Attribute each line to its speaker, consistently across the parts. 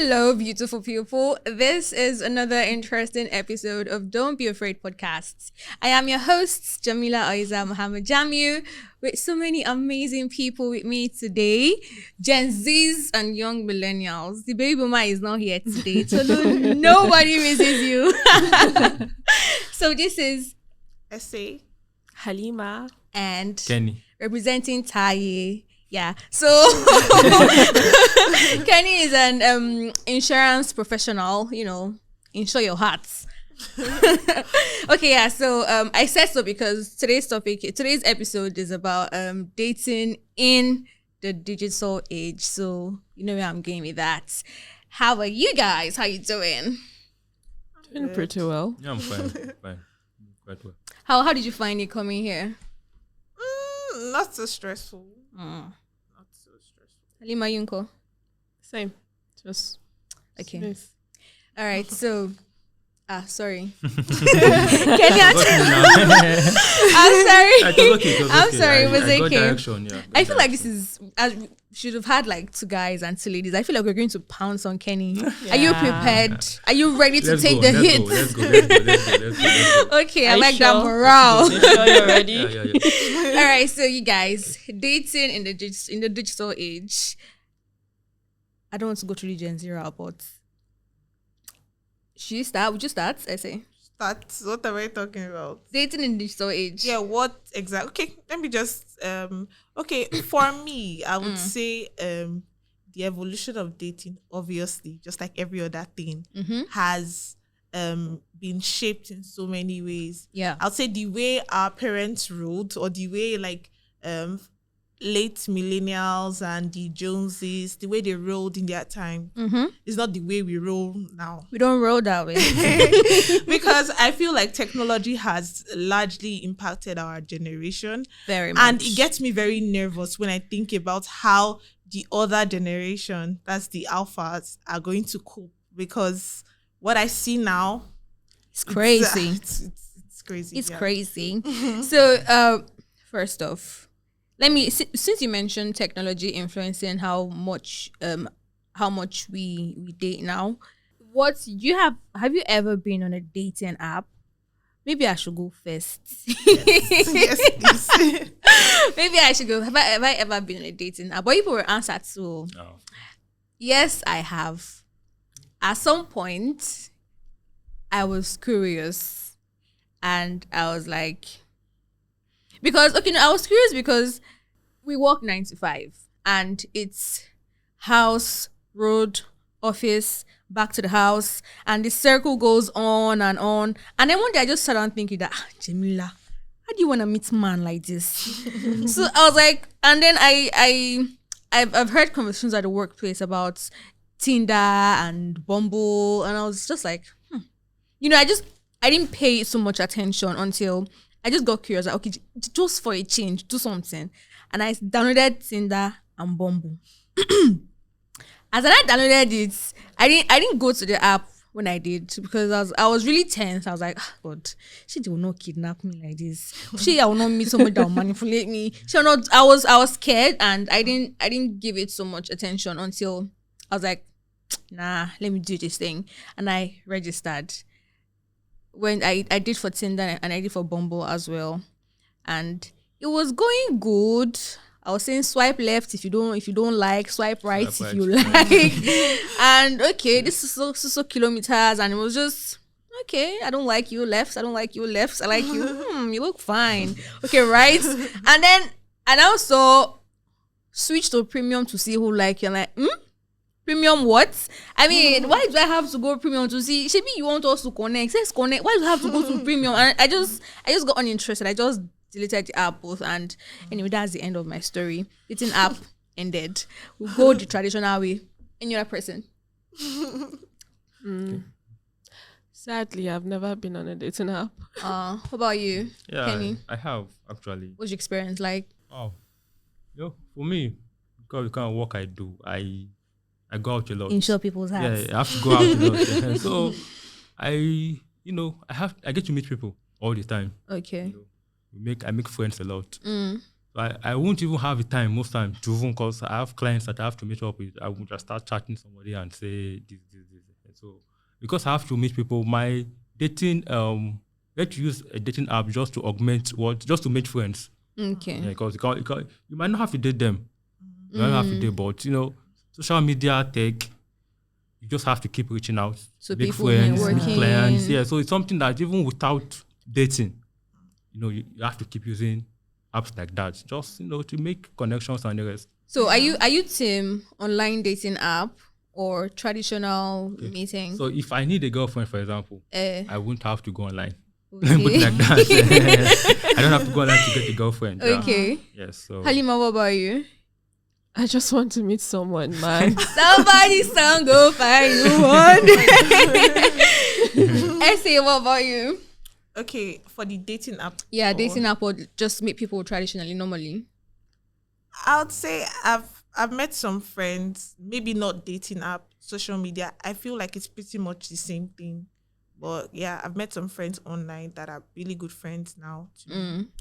Speaker 1: Hello, beautiful people. This is another interesting episode of Don't Be Afraid podcasts. I am your host, Jamila Aiza Muhammad Jamiu, with so many amazing people with me today. Gen Zs and young millennials. The baby boomer is not here today, so nobody misses you. So this is
Speaker 2: Essay,
Speaker 3: Halima,
Speaker 1: and
Speaker 4: Kenny.
Speaker 1: representing Taye. Yeah, so Kenny is an insurance professional, insure your hearts. Okay, yeah, so I said so because today's episode is about dating in the digital age. So you know where I'm going with that. How are you guys? How you doing?
Speaker 3: doing pretty well.
Speaker 4: Yeah, I'm fine. Fine. Quite well.
Speaker 1: How did you find it coming here?
Speaker 2: not so stressful.
Speaker 1: Mm.
Speaker 2: Not so stressful.
Speaker 1: Halima Yunko.
Speaker 3: Same. Just
Speaker 1: Okay.
Speaker 3: smooth.
Speaker 1: All right, so sorry. Kenny, I'm sorry. It was
Speaker 4: I got
Speaker 1: okay.
Speaker 4: direction, yeah.
Speaker 1: I feel like this is we should have had like two guys and two ladies. I feel like we're going to pounce on Kenny. Are you prepared? Are you ready to take the hit?
Speaker 4: Let's go.
Speaker 1: Okay, I
Speaker 3: Are you
Speaker 1: like that
Speaker 3: sure?
Speaker 1: morale.
Speaker 3: You sure you're ready?
Speaker 4: Yeah.
Speaker 1: All right, so you guys dating in the digital age. I don't want to go through the Gen Z route, but should you start? Would you start? I say
Speaker 2: That's what am I talking about?
Speaker 1: dating in the digital age.
Speaker 2: Yeah, what exactly? Okay, let me just okay, for me, I would say the evolution of dating, obviously, just like every other thing, has been shaped in so many ways.
Speaker 1: Yeah.
Speaker 2: I'll say the way our parents ruled, or the way like late millennials and the Joneses, the way they rolled in their time, is not the way we roll now.
Speaker 1: We don't roll that way.
Speaker 2: Because I feel like technology has largely impacted our generation.
Speaker 1: Very much.
Speaker 2: And it gets me very nervous when I think about how the other generation, that's the alphas, are going to cope. Because what I see now,
Speaker 1: It's crazy.
Speaker 2: It's crazy.
Speaker 1: It's
Speaker 2: yeah.
Speaker 1: crazy. So, first off, since you mentioned technology influencing how much we date now, have you ever been on a dating app? Maybe I should go first.
Speaker 2: Yes, please.
Speaker 1: Maybe I should go. Have I ever been on a dating app? But people will answer to
Speaker 4: Oh.
Speaker 1: yes, I have. At some point, I was curious, and I was like, I was curious because we work 9 to 5, and it's house, road, office, back to the house, and the circle goes on and on. And then one day I just sat down thinking that, Jamila, how do you want to meet a man like this? So I was like, and then I've heard conversations at the workplace about Tinder and Bumble, and I was just like, I didn't pay so much attention until I just got curious. Like, okay, just for a change, do something. And I downloaded Tinder and Bumble. As I downloaded it, I didn't go to the app when I did because I was really tense. I was like, God, she will not kidnap me like this. I will not meet someone that will manipulate me. She will not. I was scared, and I didn't give it so much attention until I was like, nah, let me do this thing, and I registered. When I did for Tinder and I did for Bumble as well, and it was going good. I was saying swipe left if you don't like, swipe right if you like, and okay, this is so kilometers, and it was just okay. I don't like you left. I don't like you left. I like you. You look fine. Okay, right. And also switch to premium to see who like you. I'm like, premium what? I mean, why do I have to go premium to see? Maybe you want us to connect. Let's connect. Why do I have to go to premium? And I just got uninterested. I just deleted the app both. And anyway, that's the end of my story. Dating app ended. We go the traditional way. Any other person?
Speaker 3: Sadly, I've never been on a dating app.
Speaker 1: What about you,
Speaker 4: Yeah,
Speaker 1: Kenny?
Speaker 4: I have actually.
Speaker 1: What's your experience like?
Speaker 4: Oh, for me, because the kind of work I do, I go out a lot.
Speaker 1: Insure people's hearts.
Speaker 4: Yeah, I have to go out a lot. So I get to meet people all the time.
Speaker 1: Okay.
Speaker 4: I make friends a lot. I won't even have the time most times to even, because I have clients that I have to meet up with. I would just start chatting somebody and say this. So because I have to meet people, my dating let's use a dating app just to augment just to make friends.
Speaker 1: Okay.
Speaker 4: Yeah, because you might not have to date them. You might not have to date, but social media tech, you just have to keep reaching out.
Speaker 1: So
Speaker 4: make
Speaker 1: people
Speaker 4: friends,
Speaker 1: networking.
Speaker 4: make clients. Yeah, so it's something that even without dating, you have to keep using apps like that, just to make connections and the rest.
Speaker 1: So are you team online dating app or traditional meeting?
Speaker 4: So if I need a girlfriend, for example, I wouldn't have to go online.
Speaker 1: Okay.
Speaker 4: Put it like that. I don't have to go online to get a girlfriend. Yeah.
Speaker 1: Okay.
Speaker 4: Yes. So
Speaker 1: Halima, what about you?
Speaker 3: I just want to meet someone, man.
Speaker 1: Somebody song go find you one. Essay, what about you?
Speaker 2: Okay, for the dating app.
Speaker 1: Yeah, dating app or just meet people traditionally, normally.
Speaker 2: I would say I've met some friends, maybe not dating app, social media. I feel like it's pretty much the same thing. But yeah, I've met some friends online that are really good friends now.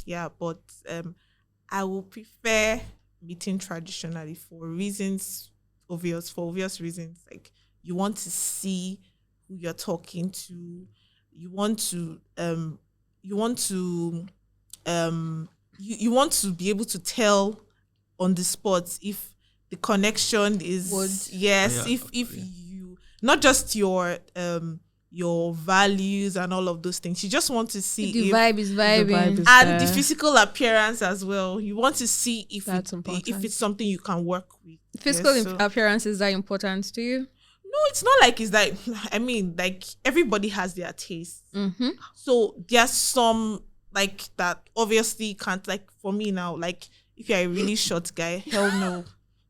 Speaker 2: Yeah, but I will prefer meeting traditionally for obvious reasons. Like, you want to see who you're talking to. You want to be able to tell on the spot if the connection is if you, not just your values and all of those things. You just want to see
Speaker 1: The
Speaker 2: if
Speaker 1: vibe is vibing.
Speaker 2: and the physical appearance as well. You want to see if it's something you can work with.
Speaker 1: Physical appearance, is that important to you?
Speaker 2: No, it's not like it's like, I mean, like, everybody has their taste. So there's some like that obviously can't, like, for me now, like, if you're a really short guy, hell no.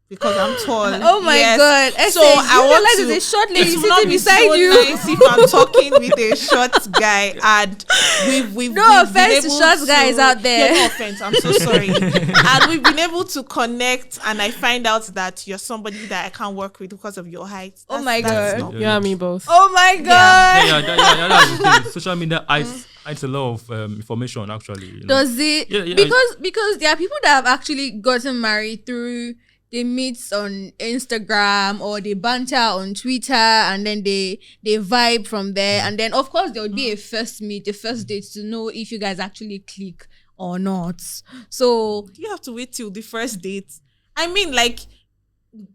Speaker 2: Because I'm tall.
Speaker 1: Oh my God.
Speaker 2: So I want to.
Speaker 1: There's a short lady
Speaker 2: It will not
Speaker 1: sitting
Speaker 2: be
Speaker 1: beside
Speaker 2: so
Speaker 1: you.
Speaker 2: nice if I'm talking with a short guy and we've
Speaker 1: No
Speaker 2: been
Speaker 1: offense to
Speaker 2: able
Speaker 1: short guys out there.
Speaker 2: Yeah, no offense. I'm so sorry. And we've been able to connect, and I find out that you're somebody that I can't work with because of your height.
Speaker 1: Oh my God.
Speaker 2: not-
Speaker 3: You and me both.
Speaker 1: Oh my God.
Speaker 4: That's the thing. Social media hides a lot of information, actually.
Speaker 1: Does it?
Speaker 4: Yeah,
Speaker 1: because there are people that have actually gotten married through, they meet on Instagram or they banter on Twitter, and then they vibe from there. And then, of course, there would be a first meet, a first date to know if you guys actually click or not. So
Speaker 2: You have to wait till the first date. I mean, like,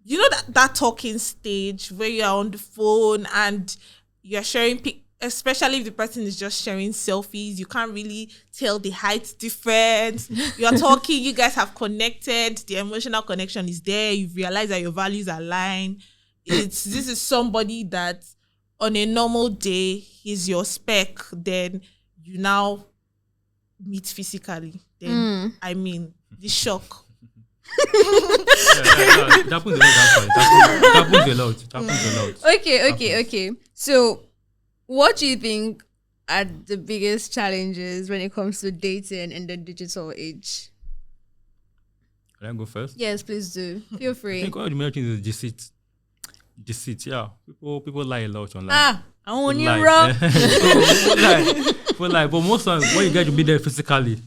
Speaker 2: you know that talking stage where you're on the phone and you're sharing especially if the person is just sharing selfies, you can't really tell the height difference. You're talking, you guys have connected, the emotional connection is there, you've realized that your values align. This is somebody that on a normal day he's your spec, then you now meet physically. Then I mean, the shock.
Speaker 4: That happens a lot. That happens a lot.
Speaker 1: Okay. So what do you think are the biggest challenges when it comes to dating in the digital age?
Speaker 4: Can I go first?
Speaker 1: Yes, please do. Feel
Speaker 4: I
Speaker 1: free.
Speaker 4: think one of the main things is deceit. Deceit, yeah. People lie a lot online.
Speaker 1: I want you
Speaker 4: Lie.
Speaker 1: wrong.
Speaker 4: People lie. But most times when you get to meet them physically,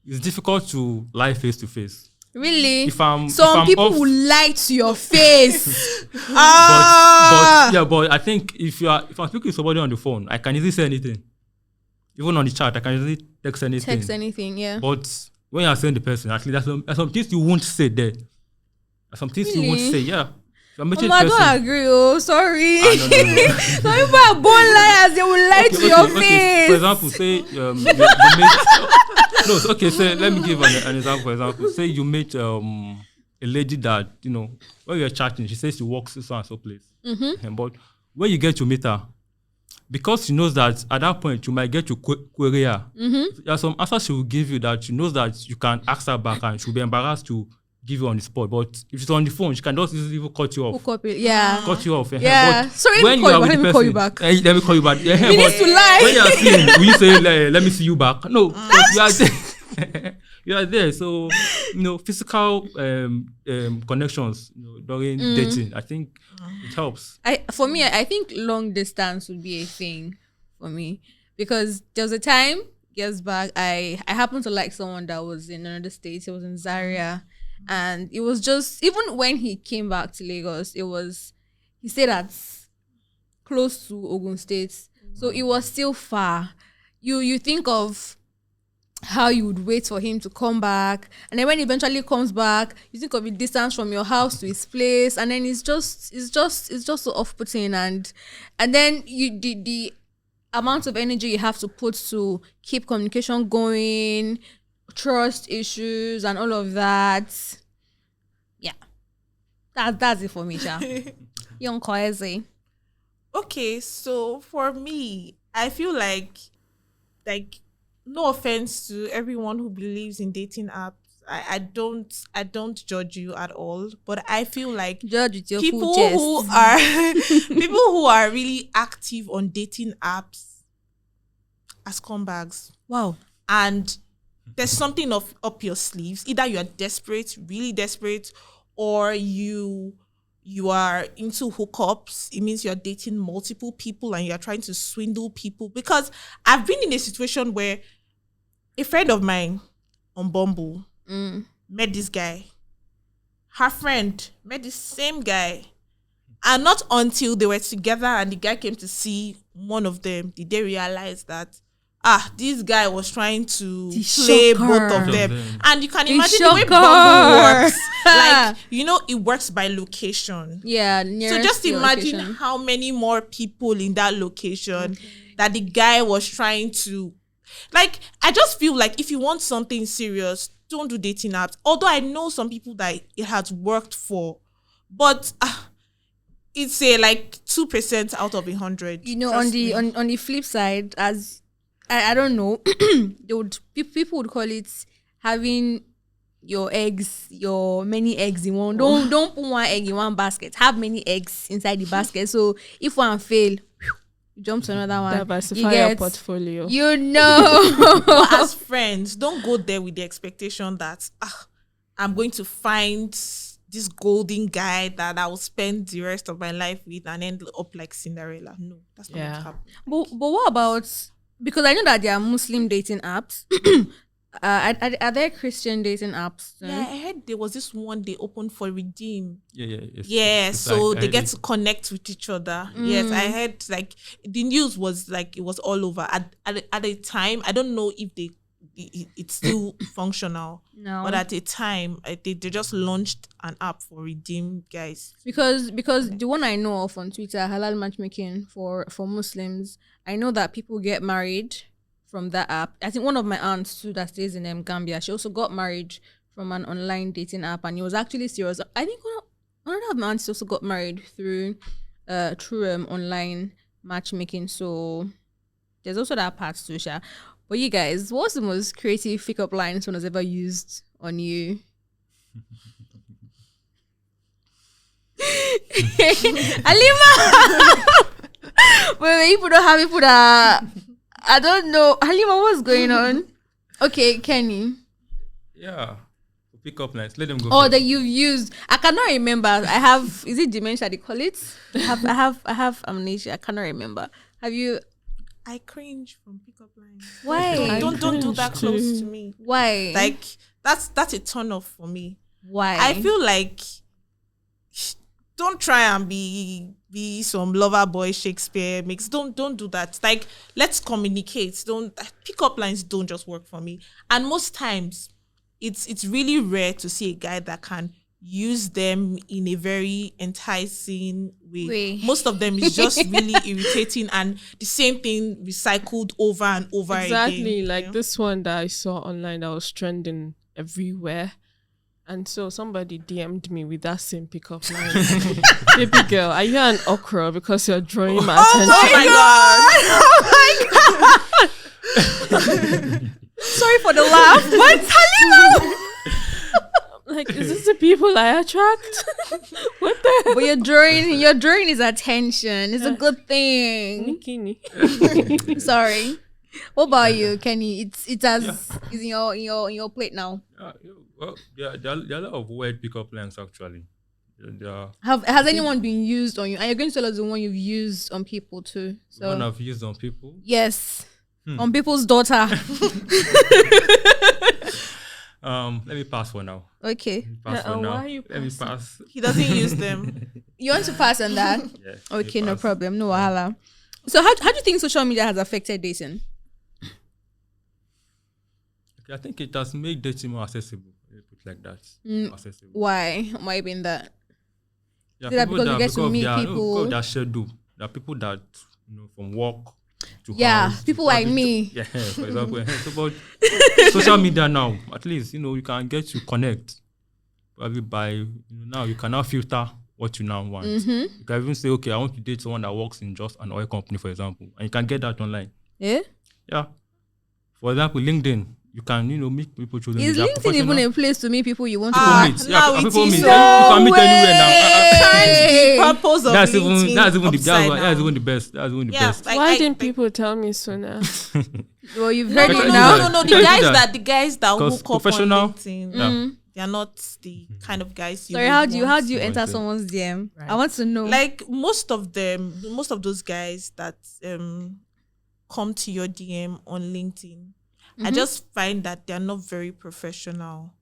Speaker 4: it's difficult to lie face to face.
Speaker 1: Really?
Speaker 4: Some
Speaker 1: people will lie to your face.
Speaker 4: But I think if I'm speaking to somebody on the phone, I can easily say anything. Even on the chat, I can easily text anything.
Speaker 1: Yeah.
Speaker 4: But when you are saying the person, actually, there's some things you won't say there. There's some things you won't say, yeah.
Speaker 1: I don't agree. Oh, sorry.
Speaker 4: Some
Speaker 1: people are born liars. They will lie to your face.
Speaker 4: For example, say say let me give an example. For example, say you meet a lady that when you're chatting, she says she works so and so place. But when you get to meet her, because she knows that at that point you might get to query her. There are some answers she will give you that she knows that you can ask her back, and she'll be embarrassed to give you on the spot. But if she's on the phone, she can just easily cut you off. Cut you off.
Speaker 1: Yeah.
Speaker 4: But
Speaker 1: sorry,
Speaker 4: when you are with
Speaker 1: let
Speaker 4: the
Speaker 1: me
Speaker 4: person,
Speaker 1: call you back.
Speaker 4: Let me call you back.
Speaker 1: You need to lie.
Speaker 4: When you are seeing, will you say, let me see you back? No, you are there. You are there. So, physical connections during dating, I think it helps.
Speaker 1: For me, I think long distance would be a thing for me, because there's a time years back, I happened to like someone that was in another state. He was in Zaria, and it was just, even when he came back to Lagos, he stayed at close to Ogun State, so it was still far. You think of how you would wait for him to come back, and then when he eventually comes back, you think of the distance from your house to his place, and then it's just so off-putting, and then the amount of energy you have to put to keep communication going, trust issues and all of that. Yeah, that's it for me, Sha. Young Kwezi.
Speaker 2: Okay, so for me, I feel like no offense to everyone who believes in dating apps. I don't judge you at all, but I feel like
Speaker 1: Judge with your
Speaker 2: people
Speaker 1: full
Speaker 2: who
Speaker 1: chest.
Speaker 2: are people who are really active on dating apps are scumbags.
Speaker 1: Wow.
Speaker 2: And there's something up your sleeves. Either you are desperate, really desperate, or you are into hookups. It means you're dating multiple people and you're trying to swindle people. Because I've been in a situation where a friend of mine on Bumble met this guy. Her friend met the same guy. And not until they were together and the guy came to see one of them did they realize that this guy was trying to play both of them. And you can imagine the way Bumble works. Like, it works by location.
Speaker 1: Yeah.
Speaker 2: So just imagine
Speaker 1: location.
Speaker 2: how many more people in that location that the guy was trying to. Like, I just feel like if you want something serious, don't do dating apps. Although I know some people that it has worked for, but it's a 2% out of 100.
Speaker 1: On the flip side, as I don't know, people would call it having your many eggs in one. Don't put one egg in one basket. Have many eggs inside the basket. So if one fail, you jump to another one.
Speaker 3: Diversify your portfolio.
Speaker 2: But as friends, don't go there with the expectation that I'm going to find this golden guy that I will spend the rest of my life with and end up like Cinderella. No, that's not going to happen.
Speaker 1: But what about, because I know that there are Muslim dating apps. Are there Christian dating apps?
Speaker 2: Yeah, I heard there was this one they opened for Redeem.
Speaker 4: Yeah.
Speaker 2: So they get to connect with each other. Yes, I heard the news was it was all over at a time. I don't know if it's still functional.
Speaker 1: No,
Speaker 2: but at a time they just launched an app for Redeem guys.
Speaker 1: Because the one I know of on Twitter, halal matchmaking for Muslims. I know that people get married from that app. I think one of my aunts too that stays in Gambia, she also got married from an online dating app, and it was actually serious. I think one of my aunts also got married through online matchmaking. So there's also that part too, Sha. But you guys, what's the most creative pickup line someone has ever used on you? Halima! Wait, people don't have people that I don't know. Halima, what's going on? Okay, Kenny.
Speaker 4: Yeah. Pick up lines. Let them go.
Speaker 1: Oh,
Speaker 4: first.
Speaker 1: that you've used. I cannot remember. I have. Is it dementia they call it? I have amnesia. I cannot remember. Have you?
Speaker 2: I cringe from pickup lines.
Speaker 1: Why?
Speaker 2: Don't do that close to me.
Speaker 1: Why?
Speaker 2: Like that's a turn off for me.
Speaker 1: Why?
Speaker 2: I feel like don't try and be some lover boy Shakespeare mix. Don't do that. Like, let's communicate. Pickup lines don't just work for me. And most times it's really rare to see a guy that can use them in a very enticing way. Most of them is just really irritating and the same thing recycled over and over again.
Speaker 3: Exactly, like this one that I saw online that was trending everywhere. And so somebody DM'd me with that same pickup line. Baby girl, are you an okra because you're drawing my attention?
Speaker 2: Oh my god!
Speaker 1: Sorry for the laugh. What's Halima?
Speaker 3: Like, is this the people I attract? What the hell?
Speaker 1: But you're drawing his attention. It's a good thing.
Speaker 3: Bikini.
Speaker 1: Sorry. What about you, Kenny? It's in your plate now.
Speaker 4: Well, there are a lot of weird pickup lines actually.
Speaker 1: Has anyone been used on you? And you're going to tell us the one you've used on people too. So
Speaker 4: One I've used on people.
Speaker 1: yes. on people's daughter.
Speaker 4: Let me pass for now.
Speaker 1: Okay.
Speaker 4: Pass for now.
Speaker 3: Why are you
Speaker 4: Let me
Speaker 3: passing?
Speaker 4: pass.
Speaker 2: He doesn't use them.
Speaker 1: You want to pass on that?
Speaker 4: Yeah,
Speaker 1: Okay,
Speaker 4: let me
Speaker 1: no
Speaker 4: pass.
Speaker 1: problem. No wahala. So how do you think social media has affected dating?
Speaker 4: Okay, I think it has made dating more accessible. Let me put it like that. Accessible.
Speaker 1: Why? Why being that?
Speaker 4: Yeah,
Speaker 1: Is that because you get to meet people?
Speaker 4: Because their schedule. There are people that from work to
Speaker 1: Yeah,
Speaker 4: house.
Speaker 1: people
Speaker 4: to
Speaker 1: like
Speaker 4: party
Speaker 1: me.
Speaker 4: Yeah, for example. So, but social media now, at least you can get to connect. Probably by now you can now filter what you now want. You can even say, okay, I want to date someone that works in just an oil company, for example, and you can get that online.
Speaker 1: Yeah.
Speaker 4: Yeah. For example, LinkedIn, you can meet people through
Speaker 1: Is
Speaker 4: LinkedIn. They are
Speaker 1: LinkedIn even
Speaker 4: professional.
Speaker 1: a place to meet people you want to
Speaker 4: People
Speaker 1: meet?
Speaker 4: meet.
Speaker 2: now
Speaker 4: Yeah,
Speaker 2: it
Speaker 4: people
Speaker 2: is
Speaker 4: meet.
Speaker 2: so
Speaker 4: You can meet anywhere now.
Speaker 1: Hey.
Speaker 2: Purpose of
Speaker 4: That's
Speaker 2: LinkedIn
Speaker 4: even that's even the
Speaker 2: upside
Speaker 4: that's
Speaker 2: down.
Speaker 4: even the best. That's even the
Speaker 2: Yeah,
Speaker 4: best.
Speaker 3: Why didn't people tell me sooner?
Speaker 1: Well, you've
Speaker 2: No,
Speaker 1: heard
Speaker 2: no,
Speaker 1: it
Speaker 2: no,
Speaker 1: now.
Speaker 2: no, no. The guys that
Speaker 4: Because
Speaker 2: hook up on
Speaker 4: professional-
Speaker 2: LinkedIn,
Speaker 4: Yeah.
Speaker 2: they are not the kind of guys you.
Speaker 1: Sorry,
Speaker 2: would
Speaker 1: how do you
Speaker 2: want.
Speaker 1: enter
Speaker 4: Wanted.
Speaker 1: someone's DM?
Speaker 3: Right.
Speaker 1: I want to know.
Speaker 2: Like most of those guys that come to your DM on LinkedIn, I just find that they're not very professional.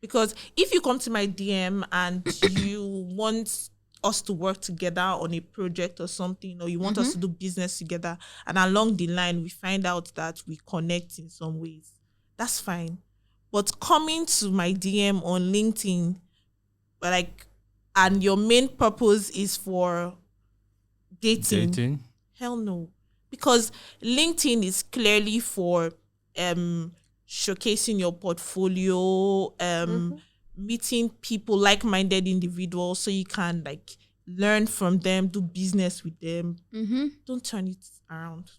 Speaker 2: Because if you come to my DM and you want us to work together on a project or something, or you want us to do business together, and along the line we find out that we connect in some ways, that's fine. But coming to my DM on LinkedIn, and your main purpose is for dating. Hell no. Because LinkedIn is clearly for showcasing your portfolio, meeting people, like-minded individuals, so you can learn from them, do business with them. Don't turn it around.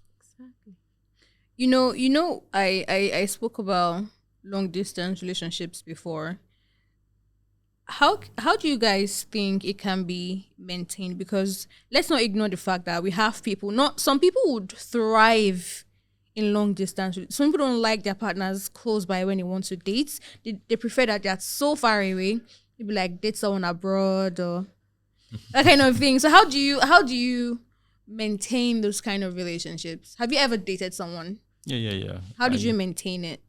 Speaker 1: I spoke about long distance relationships before. How do you guys think it can be maintained? Because let's not ignore the fact that we have people. Not some people would thrive in long distance. Some people don't like their partners close by when they want to date. They prefer that they're so far away. Maybe like date someone abroad or that kind of thing. So how do you maintain those kind of relationships? Have you ever dated someone?
Speaker 4: Yeah.
Speaker 1: How did you maintain it?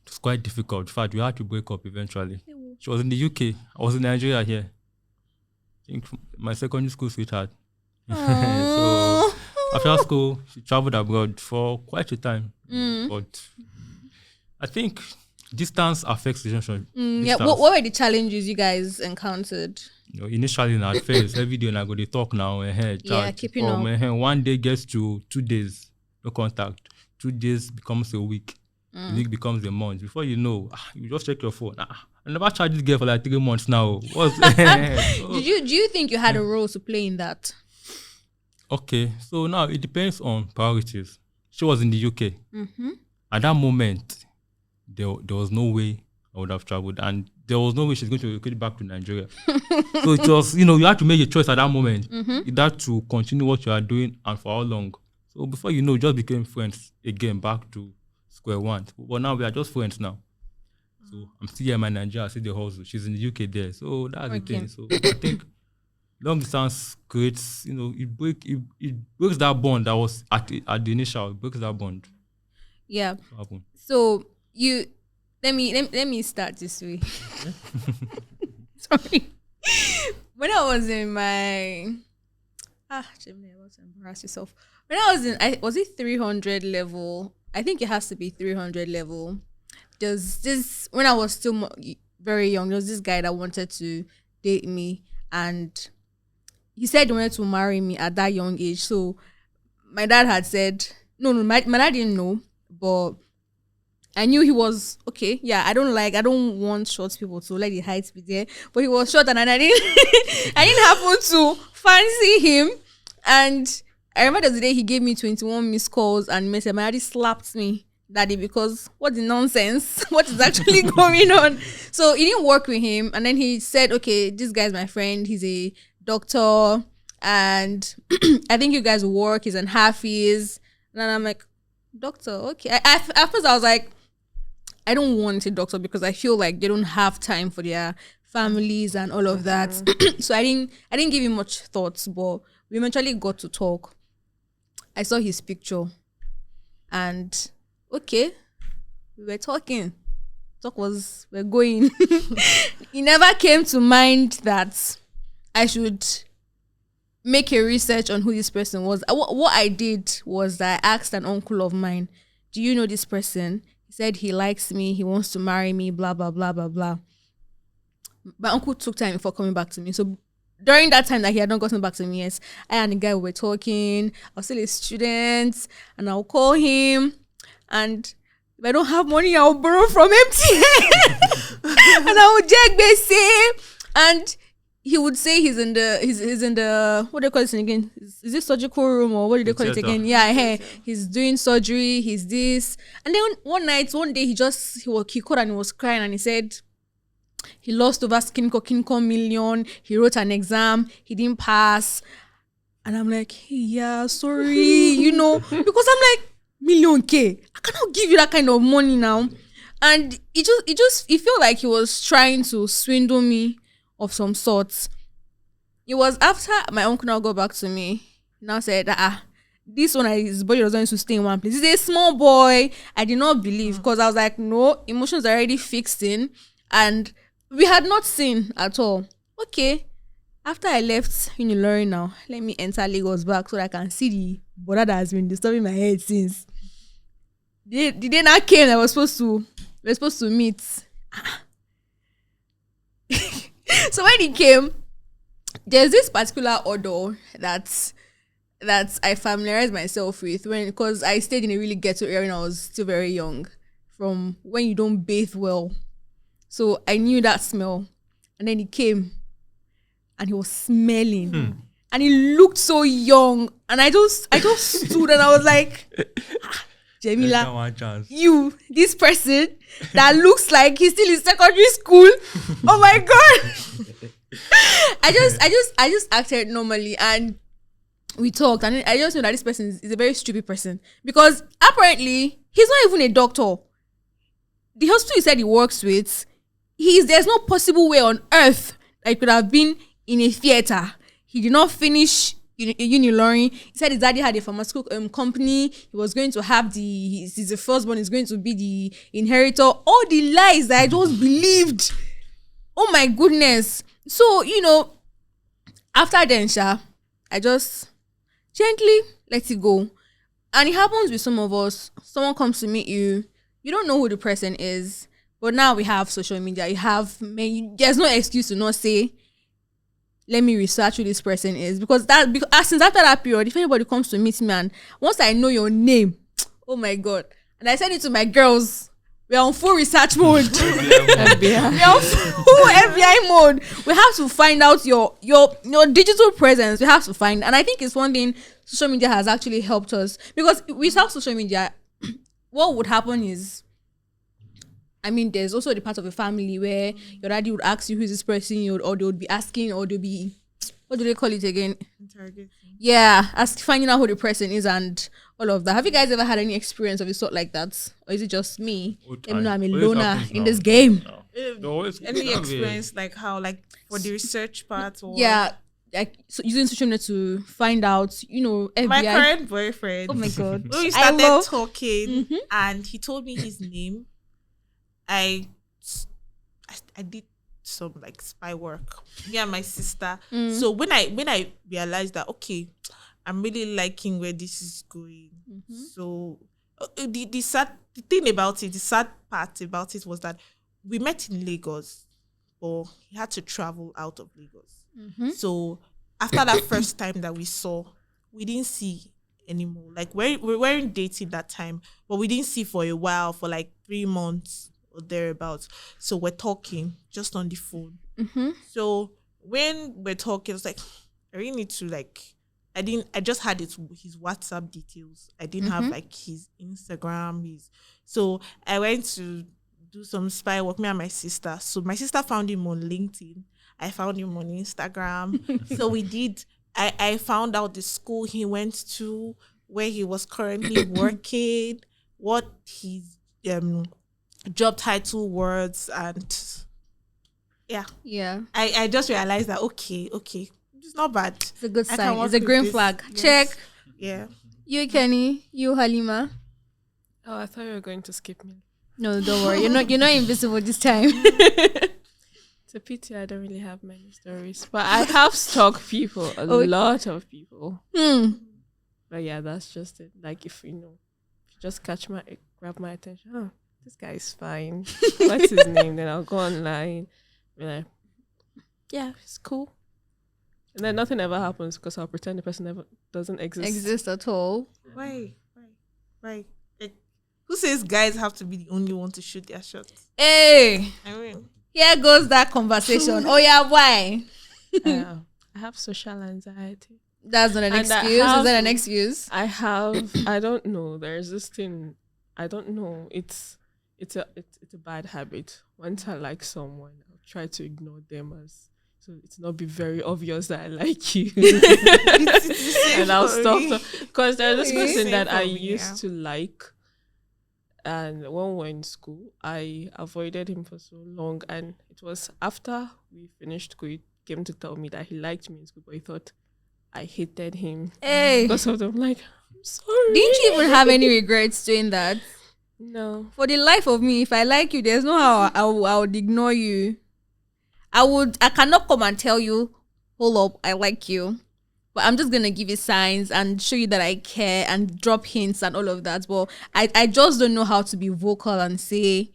Speaker 4: It's quite difficult. In fact, we had to break up eventually. She was in the UK. I was in Nigeria here. I think my secondary school sweetheart. So after school, she traveled abroad for quite a time. But I think distance affects relationship.
Speaker 1: Yeah. What were the challenges you guys encountered?
Speaker 4: Initially, at first, every day I go they talk now. Chat.
Speaker 1: keeping up.
Speaker 4: One day gets to 2 days, no contact. 2 days becomes a week. A week becomes a month. Before you know, you just check your phone. I never tried this girl for 3 months now. So,
Speaker 1: Do you think you had a role to play in that?
Speaker 4: okay, so now it depends on priorities. She was in the UK. At that moment, there was no way I would have traveled, and there was no way she's going to relocate back to Nigeria. So it was, you had to make a choice at that moment. Either to continue what you are doing and for how long. So before you know, just became friends again, back to square one. But now we are just friends now. So I'm still here in my Nigeria, I see the hustle. She's in the UK there. So that's the thing. So I think long distance creates, it breaks that bond that was at the initial. It breaks that bond.
Speaker 1: Yeah. So let me start this way. Sorry. When I was in my Jimmy, I was to embarrass yourself. When I was was it 300 level? I think it has to be 300 level. There's this, when I was still very young, there was this guy that wanted to date me, and he said he wanted to marry me at that young age. So my dad had said, no, my dad didn't know, but I knew he was okay. Yeah, I don't want short people to let the height be there, but he was short, and I didn't I didn't happen to fancy him. And I remember the day he gave me 21 missed calls and message. My daddy slapped me, daddy, because what the nonsense? What is actually going on? So it didn't work with him. And then he said, okay, this guy's my friend. He's a doctor, and I think you guys will work. He's on half years. And then I'm like, doctor, okay. At first I was like, I don't want a doctor because I feel like they don't have time for their families and all of that. So I didn't give him much thoughts, but we eventually got to talk. I saw his picture, And okay, we were talking. We're going. It never came to mind that I should make a research on who this person was. What I did was that I asked an uncle of mine, do you know this person? He said he likes me, he wants to marry me, blah, blah, blah, blah, blah. My uncle took time before coming back to me. So during that time that he had not gotten back to me, yes, I and the guy were talking. I was still a student, and I'll call him, and if I don't have money, I'll borrow from MTN, and I will check basic, and he would say he's in the what do they call this again? Is this surgical room or what do they call it again? Yeah, hey, he's doing surgery. He's this, and then one day he called and he was crying and he said he lost over Kinko million. He wrote an exam, he didn't pass, and I'm like, hey, yeah, sorry, because I'm like million K. I cannot give you that kind of money now, and it felt like he was trying to swindle me of some sorts. It was after my uncle now got back to me. He now said, this one, his body was going to stay in one place. He's a small boy. I did not believe because I was like, no, emotions are already fixed in. And we had not seen at all. Okay. After I left Unilorin now, let me enter Lagos back so that I can see the border that has been disturbing my head since. The day now came that we were supposed to meet. So when he came, there's this particular odor that I familiarized myself with because I stayed in a really ghetto area when I was still very young, from when you don't bathe well. So I knew that smell. And then he came and he was smelling. And he looked so young. And I just stood and I was like, Jamila, you, this person that looks like he's still in secondary school. Oh my God. I just acted normally and we talked, and I just know that this person is a very stupid person because apparently he's not even a doctor. The hospital he said he works with, there's no possible way on earth that he could have been in a theater. He did not finish Unilorin. He said his daddy had a pharmaceutical company. He was going to have he's the firstborn, he's going to be the inheritor. All the lies that I just believed. Oh my goodness. So, after then, I just gently let it go. And it happens with some of us. Someone comes to meet you. You don't know who the person is. But now we have social media. There's no excuse to not say, let me research who this person is. Because since after that period, if anybody comes to meet me and once I know your name, oh my God. And I send it to my girls. We're on full research mode. FBI. We're on full FBI mode. We have to find out your digital presence. We have to find. And I think it's one thing social media has actually helped us. Because without social media, what would happen is, there's also the part of a family where your daddy would ask you who's this person, or they would be asking, or they'll be, what do they call it again? Interrogating. Yeah, finding out who the person is and all of that. Have you guys ever had any experience of a sort like that? Or is it just me? I'm a loner in this game.
Speaker 2: No. Any experience like how, like for the research part? Or
Speaker 1: yeah, like so using social media to find out, FBI.
Speaker 2: My current boyfriend.
Speaker 1: Oh my God.
Speaker 2: When we started talking and he told me his name, I did some like spy work. Me and my sister. So when I realized that okay, I'm really liking where this is going. So the sad part about it was that we met in Lagos, but he had to travel out of Lagos. So after that first time that we saw, we didn't see anymore. Like we weren't dating that time, but we didn't see for a while, for like 3 months or thereabouts. So we're talking just on the phone. So when we're talking, it's like I really need to I just had his WhatsApp details. I didn't have like his Instagram, so I went to do some spy work, me and my sister. So my sister found him on LinkedIn. I found him on Instagram. So we did. I found out the school he went to, where he was currently working, what his job title was, and yeah. I just realized that okay, it's not bad.
Speaker 1: It's a good sign. It's a green flag.
Speaker 2: Yes.
Speaker 1: Check.
Speaker 2: Yeah.
Speaker 1: You, Kenny. You, Halima.
Speaker 3: Oh, I thought you were going to skip me.
Speaker 1: No, don't worry. You're not invisible this time.
Speaker 3: It's a pity I don't really have many stories, but I have stalked people, a lot of people. But yeah, that's just it. Like if you just grab my attention. Oh, this guy is fine. What's his name? Then I'll go online. Be like, yeah, it's cool. And then nothing ever happens because I'll pretend the person never doesn't exist
Speaker 1: at all.
Speaker 2: Why? Like, who says guys have to be the only one to shoot their shots?
Speaker 1: Hey,
Speaker 2: I mean,
Speaker 1: here goes that conversation. Oh yeah, why?
Speaker 3: I have social anxiety.
Speaker 1: That's not an excuse. Is that an excuse?
Speaker 3: I don't know. There's this thing. I don't know. It's a bad habit. Once I like someone, I'll try to ignore them so it's not be very obvious that I like you. And I'll stop. Because there's this person that I used to like. And when we were in school, I avoided him for so long. And it was after we finished school, he came to tell me that he liked me in school, but he thought I hated him.
Speaker 1: Hey.
Speaker 3: Because of them. I'm sorry.
Speaker 1: Didn't you even have any regrets doing that?
Speaker 3: No.
Speaker 1: For the life of me, if I like you, there's no how I would ignore you. I cannot come and tell you, hold up, I like you. But I'm just going to give you signs and show you that I care and drop hints and all of that. But I just don't know how to be vocal and say,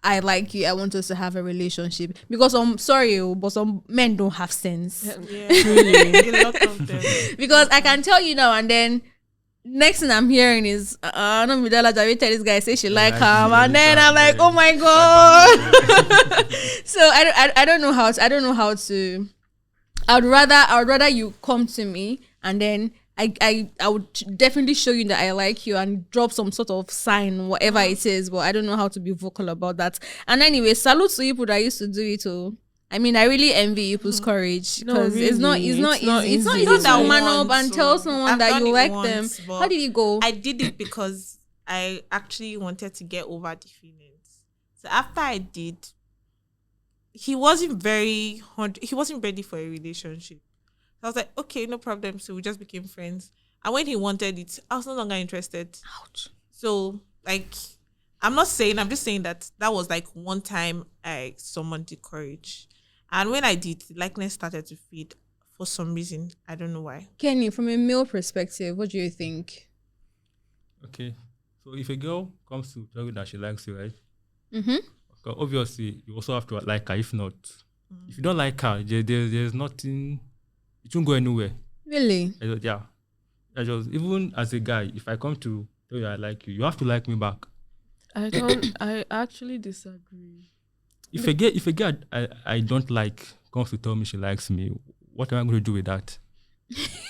Speaker 1: I like you, I want us to have a relationship. Because I'm sorry, but some men don't have sense.
Speaker 2: Yeah, really. A lot of them.
Speaker 1: Because I can tell you now and then, next thing I'm hearing is, I don't tell this guy, say she like him. And then I'm like, oh my God. So I don't know how to, I would rather you come to me and then I would definitely show you that I like you and drop some sort of sign, whatever it is, but I don't know how to be vocal about that. And anyway, salute to people that used to do it too. I mean, I really envy people's courage because it's not easy to man up and tell someone that you like them. How did it go?
Speaker 2: I did it because I actually wanted to get over the feelings. So after I did, he wasn't ready for a relationship. So I was like, okay, no problem. So we just became friends. And when he wanted it, I was no longer interested.
Speaker 1: Ouch.
Speaker 2: So like, I'm just saying that was like one time I summoned the courage. And when I did, the likeness started to fade for some reason. I don't know why.
Speaker 1: Kenny, from a male perspective, what do you think?
Speaker 4: Okay. So if a girl comes to tell you that she likes you, right?
Speaker 1: Mm-hmm.
Speaker 4: Obviously, you also have to like her. If not, if you don't like her, there's nothing. It won't go anywhere.
Speaker 1: Really?
Speaker 4: Even as a guy, if I come to tell you I like you, you have to like me back.
Speaker 3: I actually disagree.
Speaker 4: If a girl I don't like comes to tell me she likes me, what am I going to do with that?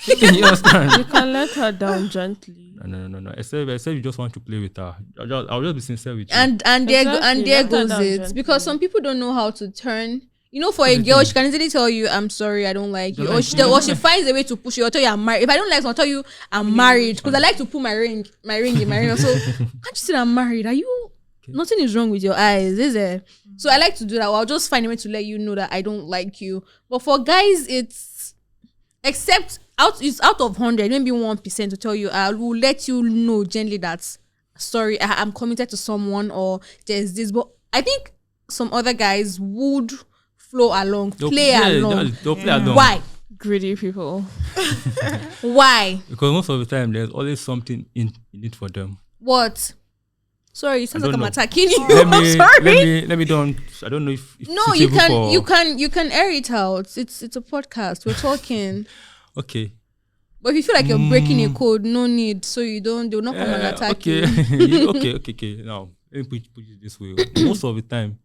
Speaker 4: You understand?
Speaker 3: You can let her down gently.
Speaker 4: No. Except you just want to play with her. I'll just be sincere with you.
Speaker 1: And there goes it.
Speaker 3: Gently.
Speaker 1: Because some people don't know how to turn. You know, for a girl, she can easily tell you, I'm sorry, I don't like you. Or she finds a way to push you or tell you I'm married. If I don't like someone, I'll tell you I'm married. Because I like to put my ring in my ring. So, can't you say I'm married? Are you... Okay. Nothing is wrong with your eyes, is it? So I like to do that. I'll just find a way to let you know that I don't like you. But for guys, it's... Except it's out of 100, maybe 1% to tell you, I will let you know gently that, sorry, I'm committed to someone or there's this. But I think some other guys would flow along, play along.
Speaker 4: They'll play along.
Speaker 1: Why?
Speaker 3: Greedy people.
Speaker 1: Why?
Speaker 4: Because most of the time, there's always something in it for them.
Speaker 1: What? Sorry, it sounds like I'm attacking you.
Speaker 4: I'm
Speaker 1: sorry.
Speaker 4: Let me don't. I don't know if
Speaker 1: no, you can air it out. It's a podcast. We're talking.
Speaker 4: Okay.
Speaker 1: But if you feel like you're breaking a code, no need. So they'll not come and attack you.
Speaker 4: Okay. Now, let me put it this way. Most of the time,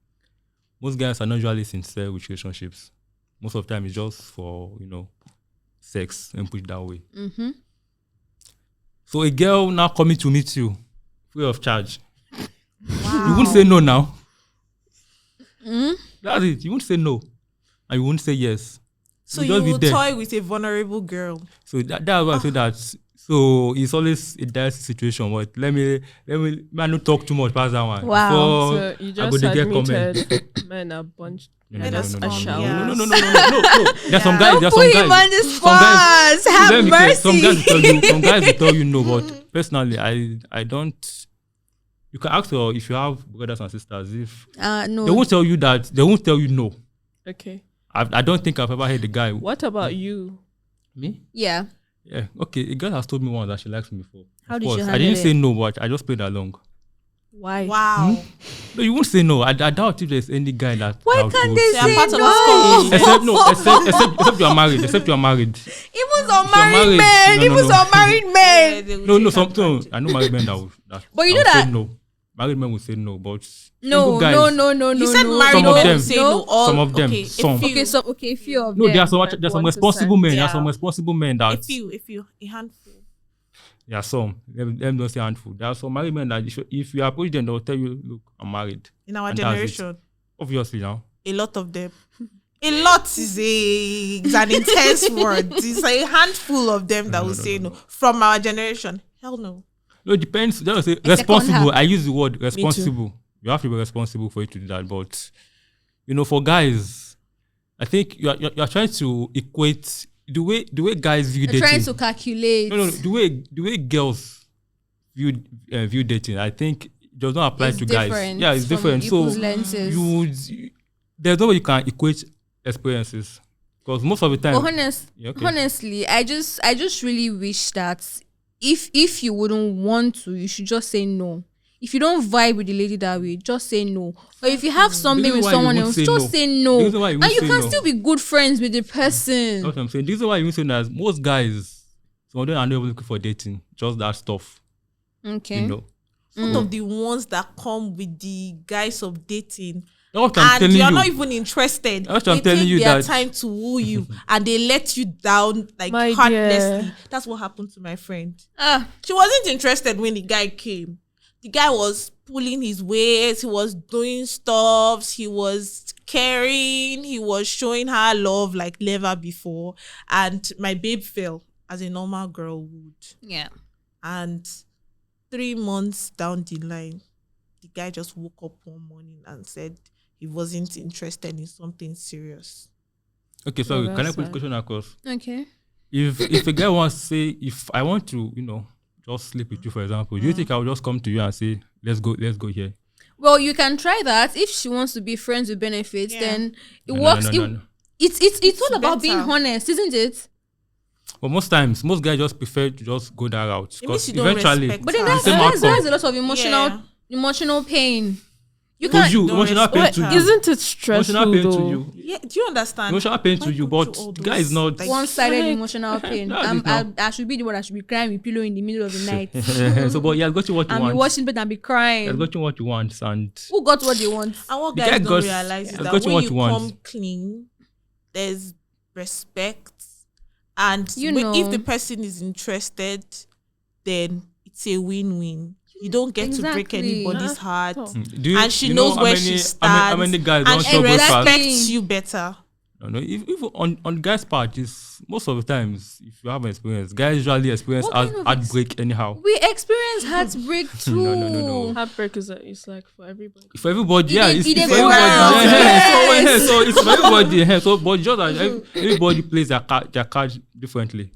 Speaker 4: most guys are not usually sincere with relationships. Most of the time, it's just for, sex, and put it that way.
Speaker 1: Mm-hmm.
Speaker 4: So a girl now coming to meet you, free of charge.
Speaker 2: Wow.
Speaker 4: You wouldn't say no now.
Speaker 1: Mm-hmm.
Speaker 4: That's it. You wouldn't say no. And you wouldn't say yes.
Speaker 2: So you will toy with a vulnerable girl.
Speaker 4: So that's why I say that. So it's always a dicey situation. But let me not talk too much past that one.
Speaker 1: Wow.
Speaker 3: So you just admitted men are bunch.
Speaker 4: No.
Speaker 3: That's a shower.
Speaker 4: No. There's some guys. There's
Speaker 1: Put
Speaker 4: some
Speaker 1: him
Speaker 4: guys.
Speaker 1: on the spot. Have mercy.
Speaker 4: Some guys will tell you no, but personally, I don't you can ask her if you have brothers and sisters. If
Speaker 1: No.
Speaker 4: they won't tell you that, they won't tell you no.
Speaker 3: Okay.
Speaker 4: I don't think I've ever heard a guy.
Speaker 3: What about you?
Speaker 4: Me?
Speaker 1: Yeah.
Speaker 4: Yeah. Okay. A girl has told me once that she likes me before.
Speaker 1: How
Speaker 4: Of
Speaker 1: did you
Speaker 4: course. I
Speaker 1: handle
Speaker 4: didn't
Speaker 1: it?
Speaker 4: say no, but I just played along.
Speaker 3: Why?
Speaker 2: Wow.
Speaker 4: No, you won't say no. I doubt if there's any guy that.
Speaker 1: Why
Speaker 4: that
Speaker 1: can't
Speaker 4: would
Speaker 1: they
Speaker 2: They are
Speaker 1: say
Speaker 2: part of
Speaker 1: no?
Speaker 4: Except you are married. Except you are married.
Speaker 1: Even some
Speaker 4: If you're
Speaker 1: married
Speaker 4: married,
Speaker 1: men.
Speaker 4: no,
Speaker 1: Even
Speaker 4: no.
Speaker 1: some married
Speaker 2: Yeah,
Speaker 1: men.
Speaker 2: they will
Speaker 4: No,
Speaker 2: take advantage.
Speaker 4: I know married men that will.
Speaker 1: But you
Speaker 4: that
Speaker 1: know
Speaker 4: will
Speaker 1: that-
Speaker 4: say no. Married men will say no, but
Speaker 1: No,
Speaker 4: single guys,
Speaker 1: no.
Speaker 2: You said
Speaker 1: no.
Speaker 2: married
Speaker 4: Some of
Speaker 2: men
Speaker 4: them.
Speaker 2: will say
Speaker 1: No.
Speaker 2: no. All,
Speaker 4: Some of them.
Speaker 2: Okay,
Speaker 4: Some.
Speaker 2: A few,
Speaker 1: Okay, few of
Speaker 4: No,
Speaker 1: them.
Speaker 4: there are some
Speaker 3: like
Speaker 4: there's some
Speaker 3: 1%.
Speaker 4: responsible men. There are
Speaker 2: Yeah.
Speaker 4: some responsible men that
Speaker 2: a few, a handful.
Speaker 4: there are some. Them don't say handful. There are some married men that if you approach them, they'll tell you, look, I'm married.
Speaker 2: In our
Speaker 4: And that's it.
Speaker 2: generation,
Speaker 4: Obviously now.
Speaker 2: a lot of them. A lot is an intense word. It's a handful of them that will say no. From our generation, hell no.
Speaker 4: No, it depends. Just say
Speaker 1: second
Speaker 4: responsible.
Speaker 1: half.
Speaker 4: I use the word responsible. You have to be responsible for you to do that. But for guys, I think you're trying to equate the way guys view
Speaker 1: You're
Speaker 4: dating.
Speaker 1: trying to calculate.
Speaker 4: No, the way girls view dating, I think it does not apply
Speaker 1: It's
Speaker 4: to guys.
Speaker 1: different
Speaker 4: Yeah, it's
Speaker 1: from
Speaker 4: different. So
Speaker 1: people's lenses.
Speaker 4: there's no way you can equate experiences because most of the time.
Speaker 1: But
Speaker 4: Yeah, okay.
Speaker 1: honestly, I just really wish that if you wouldn't want to, you should just say no. If you don't vibe with the lady that way, just say no. Or if you have something
Speaker 4: reason
Speaker 1: with
Speaker 4: why you
Speaker 1: someone
Speaker 4: won't
Speaker 1: else,
Speaker 4: say
Speaker 1: just
Speaker 4: no.
Speaker 1: say no.
Speaker 4: The reason why you
Speaker 1: And
Speaker 4: won't
Speaker 1: you
Speaker 4: say
Speaker 1: can
Speaker 4: no.
Speaker 1: still be good friends with the person.
Speaker 4: That's what I'm saying. This is why you say that most guys, some of them are not even looking for dating, just that stuff.
Speaker 1: Okay.
Speaker 4: You know.
Speaker 2: Some of the ones that come with the guys of dating,
Speaker 4: That's what I'm
Speaker 2: and
Speaker 4: telling
Speaker 2: you're
Speaker 4: you.
Speaker 2: not even interested.
Speaker 4: That's what
Speaker 2: They
Speaker 4: I'm telling
Speaker 2: take
Speaker 4: you
Speaker 2: their
Speaker 4: that-
Speaker 2: time to woo you, and they let you down like
Speaker 3: My
Speaker 2: heartlessly.
Speaker 3: dear.
Speaker 2: That's what happened to my friend.
Speaker 1: Ah,
Speaker 2: She wasn't interested when the guy came. The guy was pulling his weight. He was doing stuff. He was caring. He was showing her love like never before. And my babe fell as a normal girl would.
Speaker 1: yeah.
Speaker 2: And 3 months down the line, the guy just woke up one morning and said he wasn't interested in something serious.
Speaker 4: Okay, sorry. Can I
Speaker 3: that's
Speaker 4: put the
Speaker 3: fine.
Speaker 4: question across?
Speaker 1: Okay.
Speaker 4: If a guy wants to say, if I want to, just sleep with you, for example, do you think I will just come to you and say, let's go here?
Speaker 1: Well, you can try that. If she wants to be friends with benefits,
Speaker 2: Yeah.
Speaker 1: then it
Speaker 4: No,
Speaker 1: works.
Speaker 4: no.
Speaker 1: It's all about being
Speaker 2: better.
Speaker 1: honest, isn't it?
Speaker 4: But most times, most guys just prefer to just go that route.
Speaker 2: It means
Speaker 4: 'Cause
Speaker 2: you don't
Speaker 4: eventually,
Speaker 2: respect
Speaker 1: But then
Speaker 2: her.
Speaker 1: that's,
Speaker 4: same
Speaker 1: that's,
Speaker 4: outcome.
Speaker 1: that's a lot of emotional pain. You
Speaker 4: to
Speaker 1: can't.
Speaker 4: you,
Speaker 2: don't
Speaker 4: emotional pain
Speaker 2: respect
Speaker 4: to
Speaker 2: her.
Speaker 4: you.
Speaker 3: Isn't it stressful
Speaker 4: Emotional pain
Speaker 3: though?
Speaker 4: to you.
Speaker 2: Yeah, do you understand?
Speaker 4: Emotional pain to
Speaker 2: Why
Speaker 4: you,
Speaker 2: go
Speaker 4: but
Speaker 2: through all
Speaker 4: the guy is
Speaker 2: those,
Speaker 4: not.
Speaker 2: like,
Speaker 1: One-sided
Speaker 3: Like-
Speaker 1: emotional pain.
Speaker 4: That's it now.
Speaker 1: I should be the one that should be crying with pillow in the middle of the night.
Speaker 4: So, but he has got you what you
Speaker 1: And be
Speaker 4: want.
Speaker 1: watching bed and be
Speaker 4: He has
Speaker 1: crying.
Speaker 4: got you what you want, and
Speaker 1: Who got what they want?
Speaker 2: And what
Speaker 4: The
Speaker 2: guys
Speaker 4: guy
Speaker 2: don't
Speaker 4: got-
Speaker 2: realize is
Speaker 4: has
Speaker 2: that
Speaker 4: got you
Speaker 2: when
Speaker 4: what
Speaker 2: you
Speaker 4: you want.
Speaker 2: come clean, there's respect. And
Speaker 1: You
Speaker 2: when-
Speaker 1: know.
Speaker 2: if the person is interested, then it's a win-win. You don't get to break
Speaker 1: Exactly.
Speaker 2: anybody's heart.
Speaker 3: Oh.
Speaker 4: do you,
Speaker 2: And she
Speaker 4: you know
Speaker 2: knows
Speaker 4: how
Speaker 2: where
Speaker 4: many,
Speaker 2: she
Speaker 4: How many
Speaker 2: stands,
Speaker 4: guys
Speaker 2: And
Speaker 4: don't
Speaker 2: she
Speaker 4: show breakfast?
Speaker 1: respect-
Speaker 2: respects you better.
Speaker 4: No, even on guys' part, is most of the times, if you have an experience, guys usually experience
Speaker 1: What kind of
Speaker 4: heartbreak anyhow.
Speaker 1: We experience heartbreak too.
Speaker 4: No.
Speaker 3: Heartbreak it's like for everybody.
Speaker 4: For everybody,
Speaker 1: It
Speaker 4: yeah,
Speaker 1: dey-
Speaker 4: it's
Speaker 1: it dey
Speaker 4: for
Speaker 1: go
Speaker 4: everybody.
Speaker 1: round.
Speaker 4: Yeah, so it's for everybody. Yeah, so but just that everybody plays their card differently.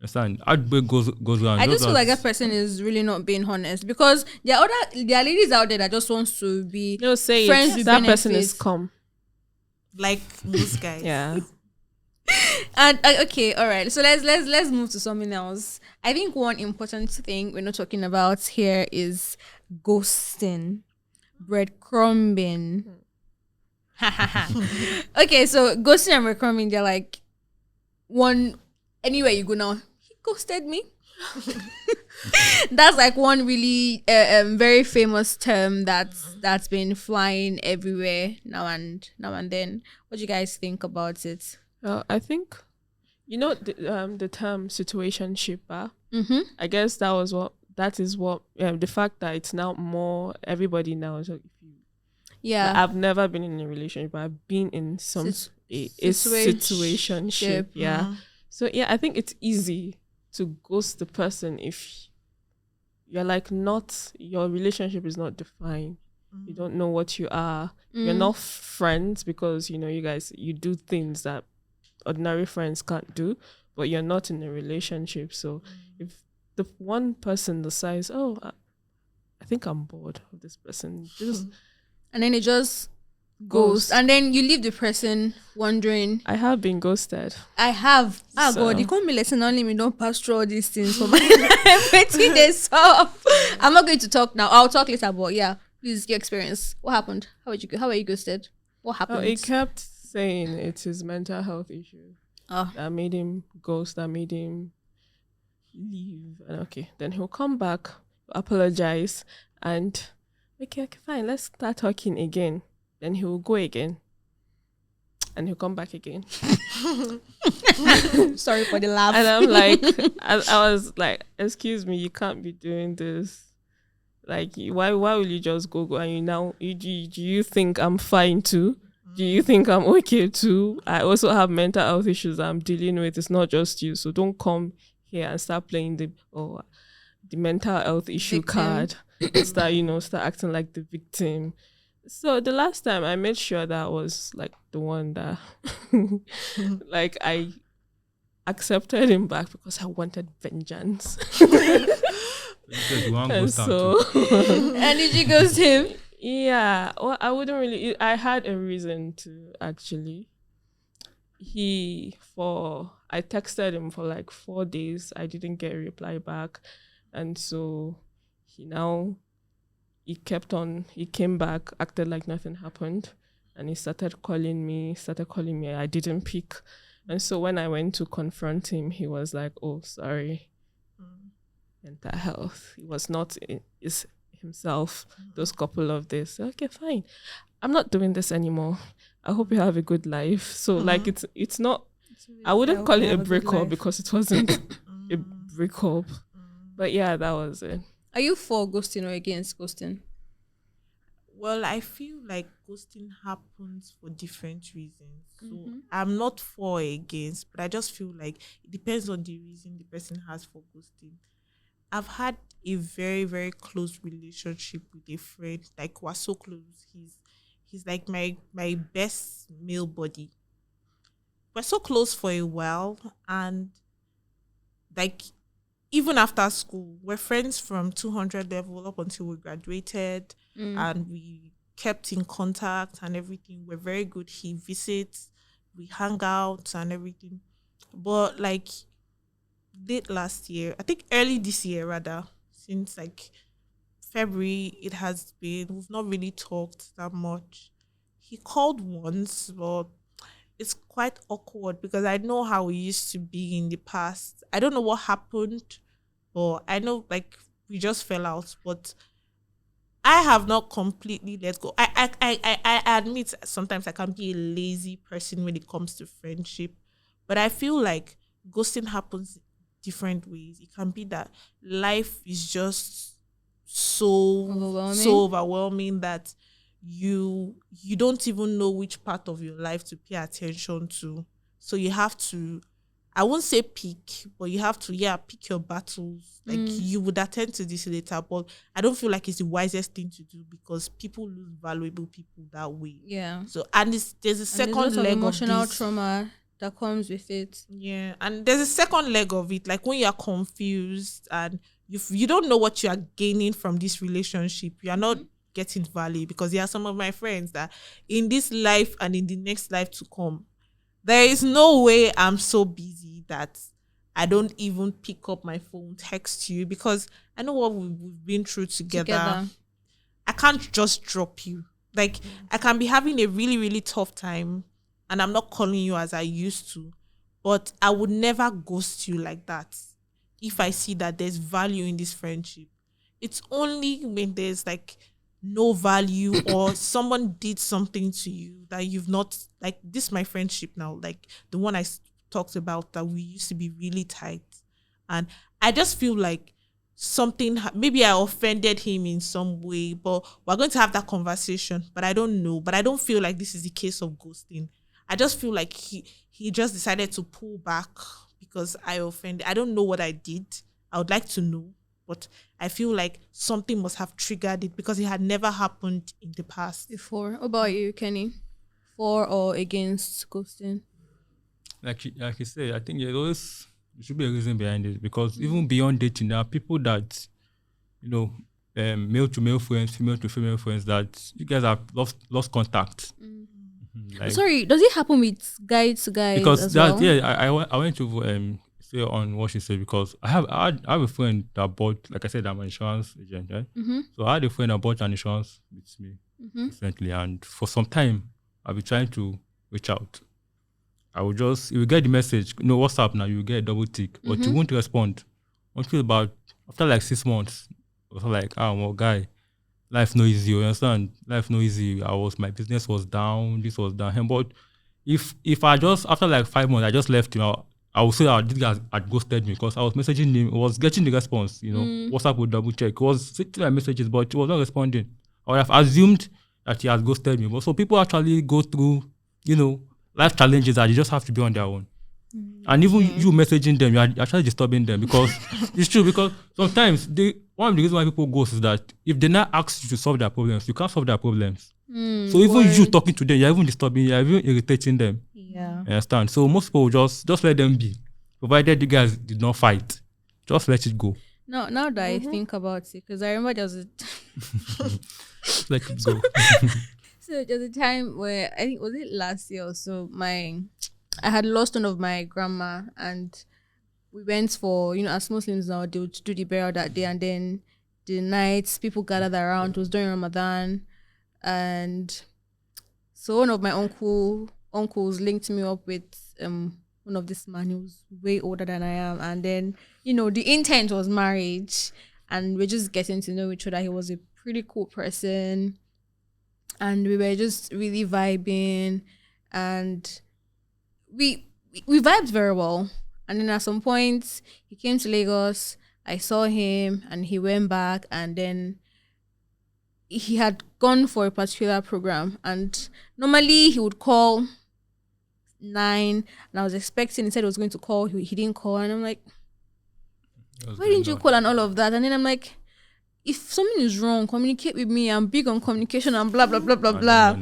Speaker 4: Understand? Heartbreak goes around.
Speaker 1: I just feel like
Speaker 4: that
Speaker 1: that person is really not being honest because there are ladies out there that just wants to be
Speaker 3: No, say
Speaker 1: friends
Speaker 3: it.
Speaker 1: with
Speaker 3: That person
Speaker 1: benefits.
Speaker 3: is calm.
Speaker 2: Like most guys.
Speaker 3: Yeah.
Speaker 1: And okay, all right. So let's move to something else. I think one important thing we're not talking about here is ghosting, breadcrumbing. Okay, so ghosting and breadcrumbing, they're like one anywhere you go now. He ghosted me. That's like one really very famous term that's been flying everywhere now and then. What do you guys think about it?
Speaker 3: I think, the term situationship.
Speaker 1: Mm-hmm.
Speaker 3: I guess that is what the fact that it's now more everybody now is like,
Speaker 1: Yeah.
Speaker 3: I've never been in a relationship, but I've been in some a situationship. Yeah. So yeah, I think it's easy to ghost the person if you're like not your relationship is not defined. You don't know what you are. You're not friends because you guys you do things that ordinary friends can't do, but you're not in a relationship. So if the one person decides, I think I'm bored of this person. Just
Speaker 1: And then it just
Speaker 3: Ghost.
Speaker 1: goes. And then you leave the person wondering.
Speaker 3: I have been ghosted.
Speaker 1: I have. Oh
Speaker 3: So-
Speaker 1: God, you can't be letting only me don't pass through all these things for my life. Waiting this up. I'm not going to talk now. I'll talk later, but yeah, please your experience. What happened? How were you ghosted? What happened?
Speaker 3: He kept saying it's his mental health issue
Speaker 1: Oh.
Speaker 3: that made him ghost, that made him leave. And okay, then he'll come back, apologize, and okay, fine, let's start talking again. Then he'll go again, and he'll come back again.
Speaker 1: Sorry for the laugh.
Speaker 3: And I'm like, I was like, excuse me, you can't be doing this. Like, why will you just go and do you think I'm fine too? Do you think I'm okay too? I also have mental health issues I'm dealing with. It's not just you. So don't come here and start playing the mental health issue
Speaker 1: Victim.
Speaker 3: card. Start acting like the victim. So the last time I made sure that was like the one that like I accepted him back because I wanted vengeance.
Speaker 4: Because you want
Speaker 3: And
Speaker 4: ghost town
Speaker 3: so
Speaker 4: too.
Speaker 1: And did you ghost him?
Speaker 3: yeah, well, I wouldn't really. I had a reason to actually. I texted him for like 4 days. I didn't get a reply back, and so he came back, acted like nothing happened, and he started calling me. I didn't pick, and so when I went to confront him, he was like, "Oh, sorry, mental health. He was not is himself those couple of days." Okay, fine. I'm not doing this anymore. I hope you have a good life. So like it's not. I wouldn't call it a breakup because it wasn't a breakup. But yeah, that was it.
Speaker 1: Are you for ghosting or against ghosting?
Speaker 2: Well, I feel like ghosting happens for different reasons. So I'm not for or against, but I just feel like it depends on the reason the person has for ghosting. I've had a very, very close relationship with a friend. Like, we're so close. He's like my best male buddy. We're so close for a while, and like even after school, we're friends from 200 level up until we graduated, and we kept in contact and everything. We're very good. He visits, we hang out and everything. But like late last year, I think early this year rather, since like February, we've not really talked that much. He called once, but it's quite awkward because I know how we used to be in the past. I don't know what happened, but I know like we just fell out. But I have not completely let go. I admit sometimes I can be a lazy person when it comes to friendship, but I feel like ghosting happens different ways. It can be that life is just so overwhelming that you don't even know which part of your life to pay attention to. So you have to, I won't say pick, but you have to pick your battles. Like you would attend to this later, but I don't feel like it's the wisest thing to do because people lose valuable people that way.
Speaker 1: Yeah.
Speaker 2: So there's a second leg of
Speaker 1: emotional
Speaker 2: this.
Speaker 1: trauma that comes with it.
Speaker 2: Yeah, and there's a second leg of it, like when you're confused and you don't know what you are gaining from this relationship. You are not getting value, because there are some of my friends that in this life and in the next life to come, there is no way I'm so busy that I don't even pick up my phone, text you, because I know what we've been through together. I can't just drop you. Like, I can be having a really, really tough time and I'm not calling you as I used to, but I would never ghost you like that if I see that there's value in this friendship. It's only when there's like no value or someone did something to you that you've not, like this my friendship now, like the one I talked about that we used to be really tight, and I just feel like maybe I offended him in some way, but we're going to have that conversation. But I don't know, but I don't feel like this is the case of ghosting. I just feel like he just decided to pull back because I offended. I don't know what I did. I would like to know, but I feel like something must have triggered it because it had never happened in the past.
Speaker 1: Before. What about you, Kenny? For or against ghosting?
Speaker 4: Like you say, I think there should be a reason behind it, because even beyond dating, there are people that, male to male friends, female to female friends, that you guys have lost contact. Like,
Speaker 1: Sorry, does it happen with guy to guys
Speaker 4: because
Speaker 1: as
Speaker 4: that
Speaker 1: well?
Speaker 4: I went to say on what she said, because I have a friend that bought, like I said, I'm an insurance agent, right? So I had a friend that bought an insurance with me recently, and for some time I've been trying to reach out. I will just, you will get the message, WhatsApp now, you will get a double tick, but you won't respond until about after like 6 months. I was like, well, guy, life no easy. You understand? Life no easy. My business was down. This was down. But if I just, after like 5 months, I just left him, I would say this guy had ghosted me, because I was messaging him, was getting the response. WhatsApp would double check. Was sending my messages, but he was not responding. I would have assumed that he has ghosted me. But so people actually go through, life challenges that you just have to be on their own. And even you messaging them, you're actually disturbing them, because it's true. Because sometimes one of the reasons why people ghost is that if they not ask you to solve their problems, you can't solve their problems. So even you talking to them, you're even disturbing, you're even irritating them.
Speaker 1: Yeah.
Speaker 4: You understand? So most people just let them be, provided you guys did not fight. Just let it go.
Speaker 1: Now that I think about it, because I remember there was
Speaker 4: Let it go.
Speaker 1: so there was a time where, I think, was it last year or so, I had lost one of my grandma, and we went for, as Muslims now, they would do the burial that day, and then the nights people gathered around. It was during Ramadan, and so one of my uncles linked me up with one of this man who was way older than I am, and then the intent was marriage, and we're just getting to know each other. He was a pretty cool person, and we were just really vibing, and we vibed very well. And then at some point he came to Lagos, I saw him, and he went back, and then he had gone for a particular program, and normally he would call 9, and I was expecting, he said he was going to call, he didn't call, and I'm like, why didn't you call, and all of that. And then I'm like, if something is wrong, communicate with me. I'm big on communication and blah blah blah blah blah.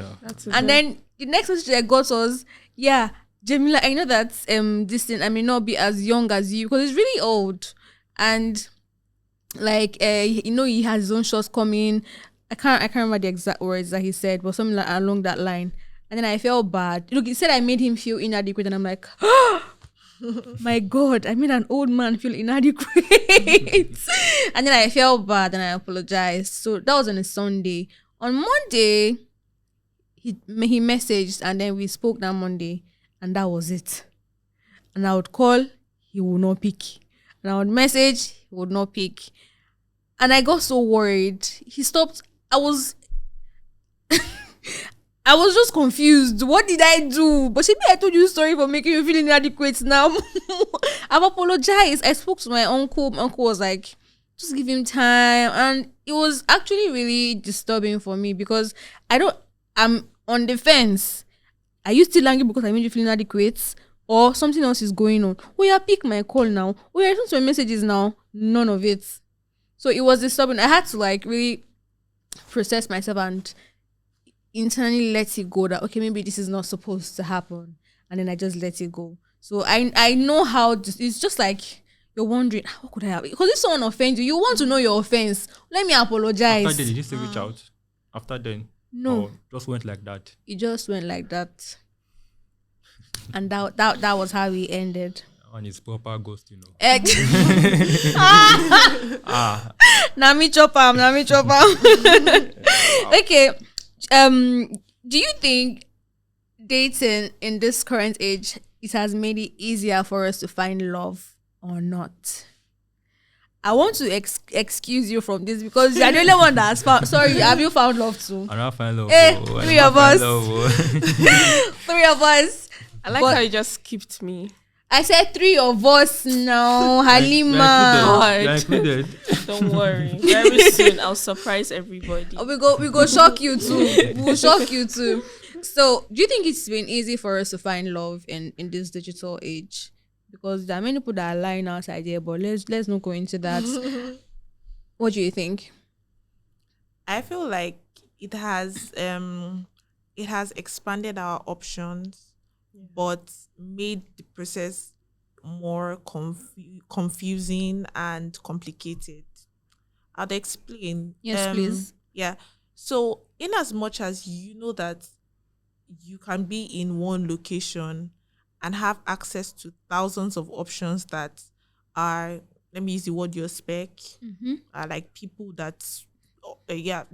Speaker 1: And then the next message I got was, yeah, Jamila, I know that this thing, I may not be as young as you, because it's really old, and like he has his own shots coming. I can't remember the exact words that he said, but something like along that line. And then I felt bad. Look, he said I made him feel inadequate, and I'm like, my God, I made an old man feel inadequate. And then I felt bad, and I apologized. So that was on a Sunday. On Monday, he messaged, and then we spoke that Monday. And that was it. And I would call, he would not pick. And I would message, he would not pick. And I got so worried. He stopped. I was just confused. What did I do? But maybe I told you sorry for making you feel inadequate now. I've apologized. I spoke to my uncle. My uncle was like, just give him time. And it was actually really disturbing for me, because I'm on the fence. Are you still angry because I made you feel inadequate? Or something else is going on? Oh yeah, pick my call now. Oh yeah, listen to my messages now. None of it. So it was disturbing. I had to like really process myself and internally let it go, that okay, maybe this is not supposed to happen. And then I just let it go. So I know how it's just like you're wondering, how could I have? Because if someone offends you, you want to know your offense. Let me apologize.
Speaker 4: After then, did you still reach out? After then?
Speaker 1: No.
Speaker 4: Or just went like that?
Speaker 1: It just went like that. And that was how we ended.
Speaker 4: And it's proper ghost,
Speaker 1: Nami chopam. Okay. Do you think dating in this current age, it has made it easier for us to find love or not? I want to excuse you from this, because you're the only one that has found. Sorry, have you found love too?
Speaker 4: I don't find love.
Speaker 1: Three of us. Three of us.
Speaker 3: I like how you just skipped me.
Speaker 1: I said 3 of us now, Halima.
Speaker 4: You're included.
Speaker 3: Don't worry. Very soon I'll surprise everybody.
Speaker 1: We go shock you too. We'll shock you too. So, do you think it's been easy for us to find love in this digital age? Because there are many people that are lying outside here, but let's not go into that. What do you think?
Speaker 2: I feel like it has expanded our options, but made the process more confusing and complicated. I'd explain.
Speaker 1: Yes, please.
Speaker 2: Yeah. So, in as much as you know that you can be in one location and have access to thousands of options that are, let me use the word your spec, are like people that, you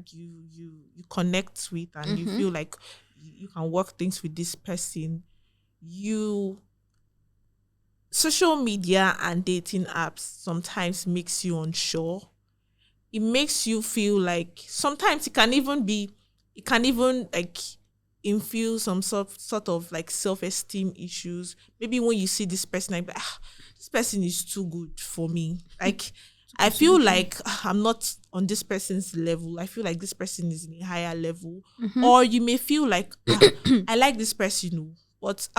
Speaker 2: connect with, and you feel like you can work things with this person. Social media and dating apps sometimes makes you unsure. It makes you feel like sometimes it can even like infuse some sort of like self-esteem issues. Maybe when you see this person, like, this person is too good for me. Like, I feel like I'm not on this person's level. I feel like this person is in a higher level. Or you may feel like, I like this person, but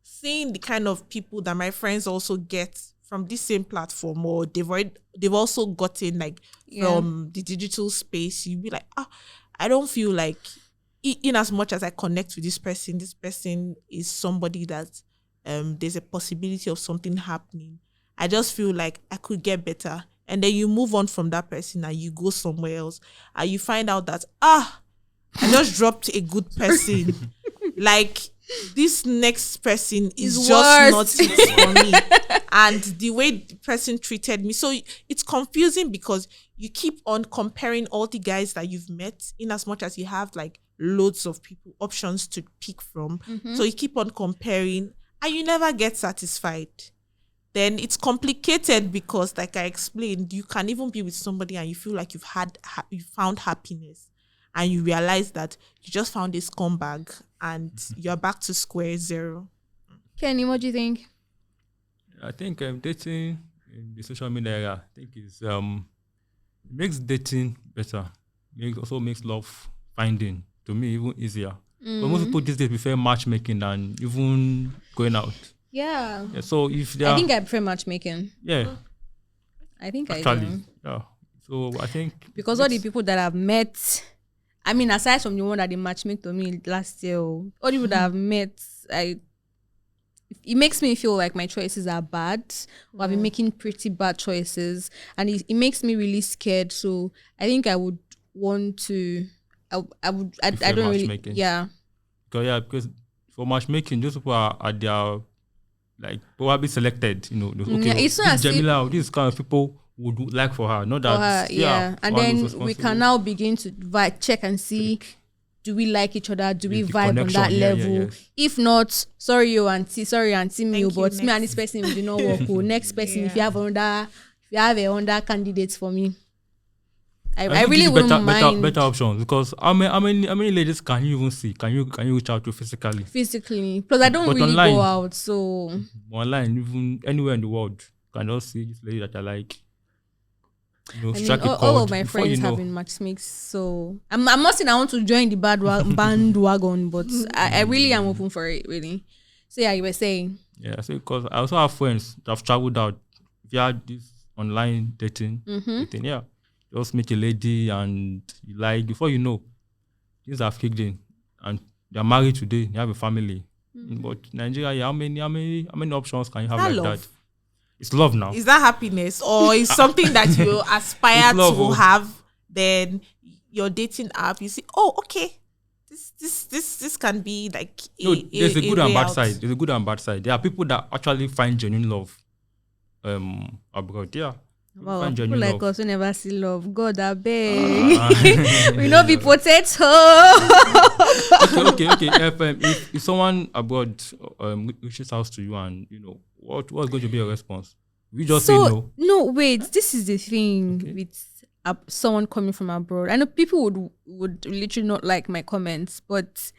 Speaker 2: seeing the kind of people that my friends also get from this same platform, or they've also gotten like from the digital space, you'd be like, I don't feel like, in as much as I connect with this person is somebody that there's a possibility of something happening. I just feel like I could get better. And then you move on from that person and you go somewhere else and you find out that I just dropped a good person. Like, this next person is just not it for me. And the way the person treated me. So it's confusing because you keep on comparing all the guys that you've met, in as much as you have like loads of people, options to pick from. So you keep on comparing and you never get satisfied. Then it's complicated because, like I explained, you can even be with somebody and you feel like you found happiness, and you realize that you just found a scumbag and you're back to square zero.
Speaker 1: Kenny, what do you think?
Speaker 4: I think dating in the social media era, I think is makes dating better. Also makes love finding, to me, even easier. But most people these days prefer matchmaking than even going out.
Speaker 1: Yeah.
Speaker 4: So if
Speaker 1: I think I prefer matchmaking.
Speaker 4: Yeah.
Speaker 1: I think
Speaker 4: Actually,
Speaker 1: I do.
Speaker 4: yeah. So I think
Speaker 1: because all the people that I've met, I mean, aside from the one that they matchmake to me last year, all the people that I've met, it makes me feel like my choices are bad, or I've been making pretty bad choices, and it makes me really scared. So I think I would want to. I don't really. Yeah.
Speaker 4: Because for matchmaking, those people are their, like, probably selected. Okay,
Speaker 1: it's not
Speaker 4: Jamila, these kind of people would like for her, not that.
Speaker 1: And then we can now begin to check and see, do we like each other? Do we vibe on that level?
Speaker 4: Yes.
Speaker 1: If not, sorry auntie me, but me and this person will not work. Next person, if you have another candidates for me, I really wouldn't mind
Speaker 4: better options, because how many ladies can you even see? Can you reach out to physically?
Speaker 1: Plus I don't really
Speaker 4: online,
Speaker 1: go out, so
Speaker 4: online, even anywhere in the world, you can just see this lady that I like.
Speaker 1: All of my friends have been matchmakes, so I'm not saying I want to join the bandwagon, but I really am open for it, really. So yeah, you were saying.
Speaker 4: Yeah, so because I also have friends that have traveled out via this online dating. Yeah. Just meet a lady and you like, before you know, things have kicked in and they're married today, they have a family. But Nigeria, how many options can you have that? It's love now.
Speaker 2: Is that happiness, or is something that you aspire to have? Then your dating app, you see, okay, this can be like
Speaker 4: there's a good and bad side. There's a good and bad side. There are people that actually find genuine love abroad. Yeah.
Speaker 1: Wow, people like us who never see love. God, I beg. We not be potato.
Speaker 4: Okay. If someone abroad reaches out to you, and what's going to be your response? We just say no.
Speaker 1: No, wait. This is the thing with someone coming from abroad. I know people would literally not like my comments, but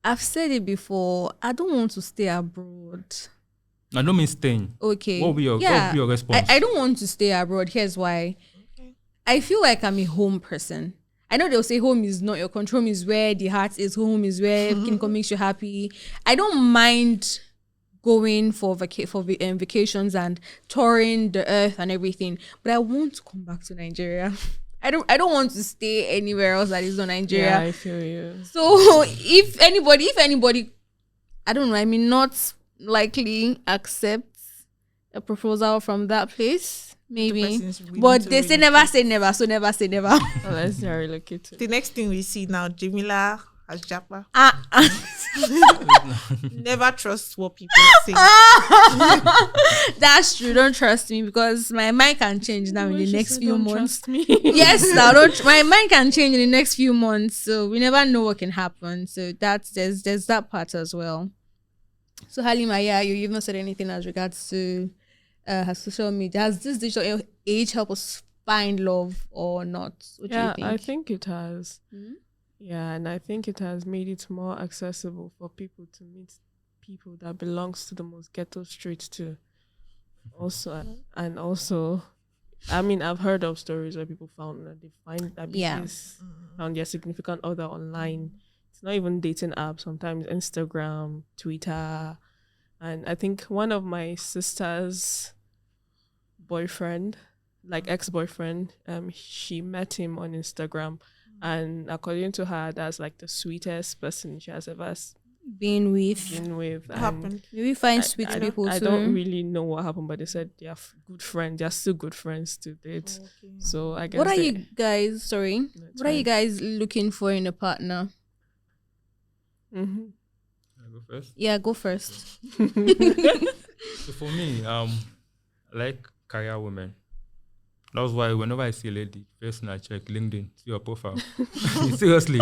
Speaker 1: I've said it before. I don't want to stay abroad.
Speaker 4: I don't mean staying.
Speaker 1: Okay.
Speaker 4: What will be your response?
Speaker 1: I don't want to stay abroad. Here's why. Okay. I feel like I'm a home person. I know they'll say home is not your country. Home is where the heart is. Home is where everything makes you happy. I don't mind going for vacations and touring the earth and everything, but I want to come back to Nigeria. I don't want to stay anywhere else that is not Nigeria.
Speaker 3: Yeah, I feel you.
Speaker 1: So if anybody, I don't know. I mean, not likely accepts a proposal from that place, Maybe.
Speaker 2: person's willing
Speaker 1: But
Speaker 2: to
Speaker 1: they say
Speaker 2: relocate.
Speaker 1: never say never, so never say never.
Speaker 3: Unless they are relocated.
Speaker 2: The next thing we see now, Jamila has Japa. Never trust what people say.
Speaker 1: That's true. Don't trust me because my mind can change now in the
Speaker 3: She
Speaker 1: next
Speaker 3: said,
Speaker 1: few
Speaker 3: "Don't
Speaker 1: months.
Speaker 3: trust me."
Speaker 1: Yes, now don't. My mind can change in the next few months, so we never know what can happen. So there's that part as well. So Halima, yeah, you've not said anything as regards to her social media. Has this digital age help us find love or not? What do you
Speaker 3: Yeah,
Speaker 1: think?
Speaker 3: I think it has.
Speaker 1: Mhm.
Speaker 3: Yeah, and I think it has made it more accessible for people to meet people that belongs to the most ghetto streets too. Also, and also, I mean, I've heard of stories where people found that they find that
Speaker 1: Yeah.
Speaker 3: BTS found their significant other online. It's not even dating apps. Sometimes Instagram, Twitter, and I think one of my sister's boyfriend, like ex-boyfriend, she met him on Instagram, and according to her, that's like the sweetest person she has ever
Speaker 1: Being with,
Speaker 3: been with.
Speaker 2: What
Speaker 3: And
Speaker 2: happened?
Speaker 1: we find sweet people
Speaker 3: I
Speaker 1: too.
Speaker 3: don't really know what happened, but they said they are good friends. They are still good friends to date.
Speaker 2: Okay.
Speaker 3: So I guess.
Speaker 1: What are you guys? Sorry,
Speaker 3: it's
Speaker 1: what are you
Speaker 3: fine.
Speaker 1: guys looking for in a partner?
Speaker 3: Mm-hmm.
Speaker 4: I go first.
Speaker 1: Yeah, go first.
Speaker 4: So for me, I like career women. That's why whenever I see a lady, first thing I check LinkedIn, see your profile. Seriously.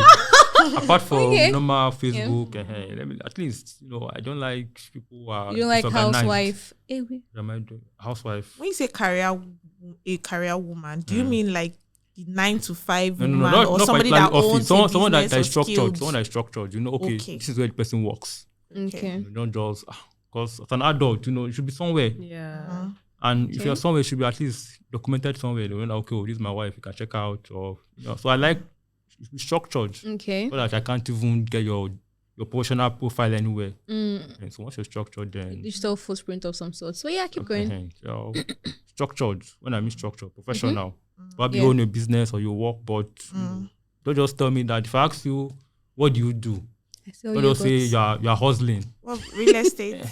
Speaker 4: Apart from
Speaker 1: Okay.
Speaker 4: normal Facebook, let me at least I don't like people who are
Speaker 1: You don't like
Speaker 4: disorganized.
Speaker 1: housewife? Eh, wait.
Speaker 4: What am I doing? Housewife.
Speaker 2: When you say a career woman, do you mean like the 9 to 5
Speaker 4: No,
Speaker 2: woman,
Speaker 4: not
Speaker 2: or somebody
Speaker 4: particularly
Speaker 2: that owns
Speaker 4: someone that is structured.
Speaker 2: skilled?
Speaker 4: Someone that is structured. Okay,
Speaker 2: Okay.
Speaker 4: this is where the person works.
Speaker 1: Okay.
Speaker 4: You don't just because as an adult, you should be somewhere.
Speaker 3: Yeah.
Speaker 4: And if
Speaker 1: Okay.
Speaker 4: you're somewhere, it should be at least documented somewhere. They know, okay, this is my wife. You can check out, or So I like it should be structured,
Speaker 1: Okay.
Speaker 4: so that I can't even get your professional profile anywhere.
Speaker 1: Mm,
Speaker 4: And so once you're structured, then
Speaker 1: digital footprint of some sort. So yeah, keep going.
Speaker 4: So structured. When I mean structured, professional. Probably
Speaker 1: Yeah.
Speaker 4: you own a business or you work, but don't just tell me that. If I ask you, what do you do?
Speaker 1: I say, oh,
Speaker 4: Don't
Speaker 1: you
Speaker 4: just say
Speaker 1: got-
Speaker 4: you're hustling.
Speaker 2: Well, real estate.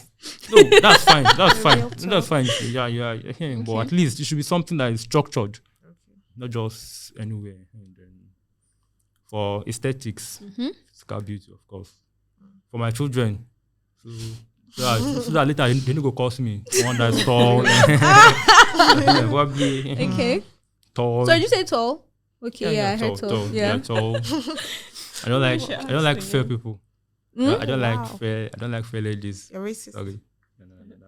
Speaker 4: No, that's fine. That's fine.
Speaker 2: Realtor.
Speaker 4: That's fine. Yeah. But at least it should be something that is structured, not just anywhere. And then for aesthetics, physical beauty, of course. For my children, so that later they don't go cost me one that's tall. Probably
Speaker 1: Okay.
Speaker 4: tall.
Speaker 1: So did you say tall? Okay, yeah, I heard tall. Yeah.
Speaker 4: tall. I don't like fair people.
Speaker 1: Mm?
Speaker 4: I don't
Speaker 2: Wow.
Speaker 4: like fair. I don't like fair ladies.
Speaker 2: You're racist.
Speaker 4: Sorry. No,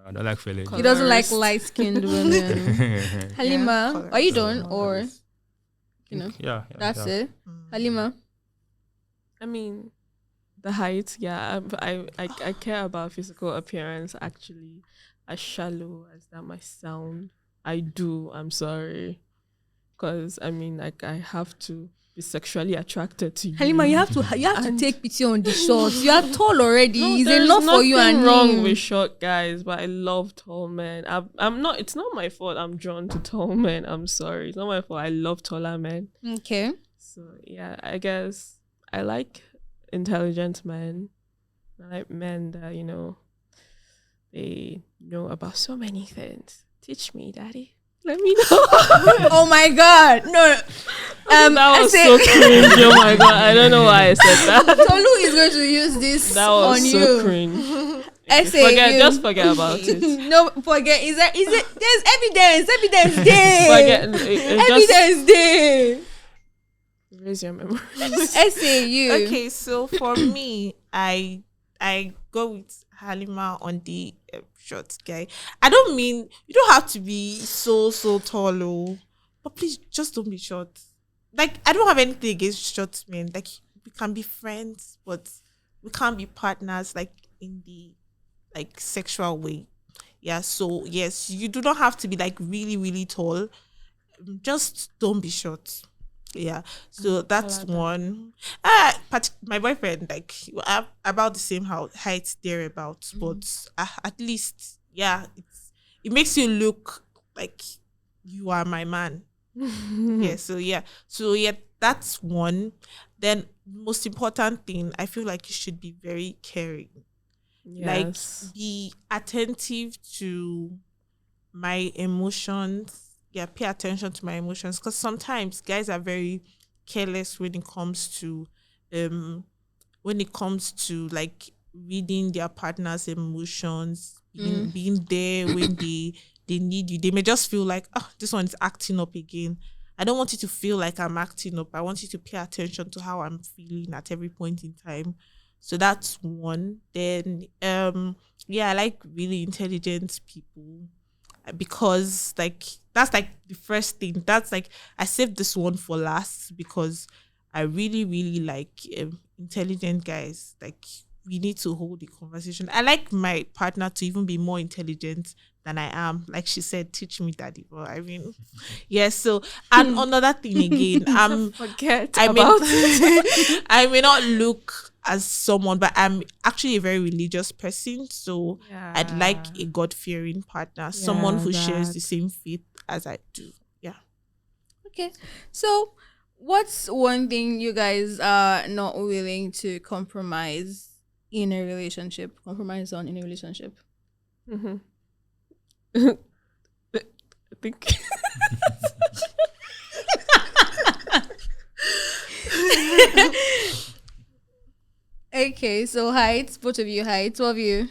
Speaker 4: I don't like fair ladies.
Speaker 1: He doesn't like
Speaker 3: Colorist.
Speaker 1: light skinned women. Halima,
Speaker 2: colorist.
Speaker 1: are you done or
Speaker 4: Yeah.
Speaker 1: that's
Speaker 4: yeah.
Speaker 1: it? Halima.
Speaker 3: I mean, the height. Yeah, I care about physical appearance. Actually, as shallow as that might sound, I do. I'm sorry, because I mean, like I have to be sexually attracted to you.
Speaker 1: Halima, you have to
Speaker 3: And-
Speaker 1: take pity on the shorts. You are tall already.
Speaker 3: No,
Speaker 1: It's
Speaker 3: there's
Speaker 1: enough for you
Speaker 3: nothing
Speaker 1: and
Speaker 3: wrong
Speaker 1: him.
Speaker 3: with short guys, but I love tall men. I'm not. It's not my fault. I'm drawn to tall men. I'm sorry. It's not my fault. I love taller men.
Speaker 1: Okay.
Speaker 3: So yeah, I guess I like intelligent men. I like men that they know about so many things. Teach me, daddy. Let me know.
Speaker 1: Oh my God. No.
Speaker 3: That was so cringe. Oh my god, I don't know why I said that.
Speaker 1: Tolu is going to use this
Speaker 3: That was
Speaker 1: on
Speaker 3: so
Speaker 1: you.
Speaker 3: cringe.
Speaker 1: I say
Speaker 3: Just forget about it.
Speaker 1: No, forget. Is it? There's evidence. Evidence there.
Speaker 3: Forget. Just
Speaker 1: Evidence there.
Speaker 3: raise your memory.
Speaker 1: I say you.
Speaker 2: Okay, so for me, I go with Halima on the short guy. I don't mean you don't have to be so tall, but please just don't be short. Like I don't have anything against short men. Like we can be friends, but we can't be partners. Like in the sexual way. Yeah. So yes, you do not have to be like really tall. Just don't be short. Yeah, so that's one. My boyfriend, like, we are about the same height thereabouts, but at least, yeah, it makes you look like you are my man. Yeah, so yeah, that's one. Then most important thing, I feel like you should be very caring.
Speaker 3: Yes.
Speaker 2: Like, be attentive to my emotions pay attention to my emotions, because sometimes guys are very careless when it comes to like reading their partner's emotions, being there when they need you. They may just feel like, oh, this one is acting up again. I don't want you to feel like I'm acting up. I want you to pay attention to how I'm feeling at every point in time. So that's one. Then I like really intelligent people, because like that's like the first thing. That's like, I saved this one for last because I really, really like intelligent guys. Like, we need to hold the conversation. I like my partner to even be more intelligent than I am. Like she said, teach me, daddy. Well, I mean, yes. So, and another thing again, I may not look as someone, but I'm actually a very religious person. So I'd like a God-fearing partner, someone who shares the same faith as I do. Yeah.
Speaker 1: Okay. So what's one thing you guys are not willing to compromise in a relationship? Compromise on in a relationship?
Speaker 3: Mm-hmm. I think.
Speaker 1: Okay, so height, both of you height, 12 of you.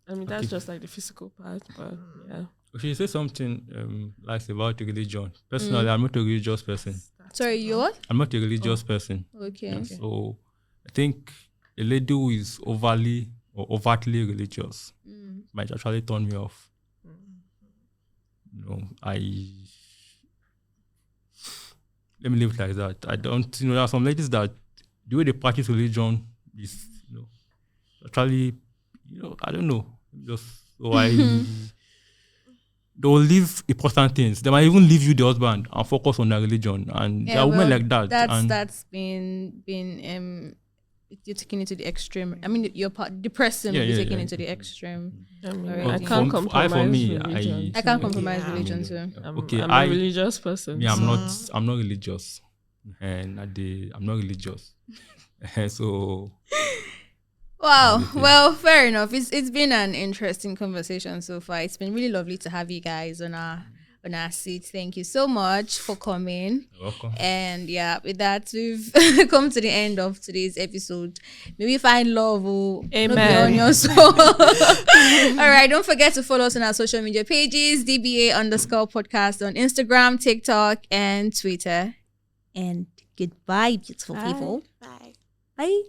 Speaker 3: I mean, that's just like the physical part, but yeah.
Speaker 4: Okay, you say something like about religion. Personally, I'm not a religious person.
Speaker 1: Sorry, you what?
Speaker 4: I'm not a religious person.
Speaker 1: Okay.
Speaker 4: Yeah, so I think a lady who is overtly religious might actually turn me off. Let me leave it like that. I don't, there are some ladies that the way they practice religion is, actually, I don't know. Just so they'll leave important things. They might even leave you, the husband, and focus on their religion. And there are women like that.
Speaker 1: That's been you're taking it to the extreme. I mean, your part, the person will be taking it to the extreme.
Speaker 3: I mean,
Speaker 1: Right.
Speaker 3: I can't compromise religion.
Speaker 1: I can't compromise religion too.
Speaker 3: I'm a religious person.
Speaker 4: Yeah, I'm not religious. And I'm not religious. So
Speaker 1: wow. Well, fair enough. It's been an interesting conversation so far. It's been really lovely to have you guys on our seat. Thank you so much for coming.
Speaker 4: You're welcome.
Speaker 1: And yeah, with that, we've come to the end of today's episode. May we find love.
Speaker 3: Amen.
Speaker 1: On your soul. All right. Don't forget to follow us on our social media pages, DBA_podcast on Instagram, TikTok, and Twitter. And goodbye, beautiful people.
Speaker 2: Bye.
Speaker 1: Bye.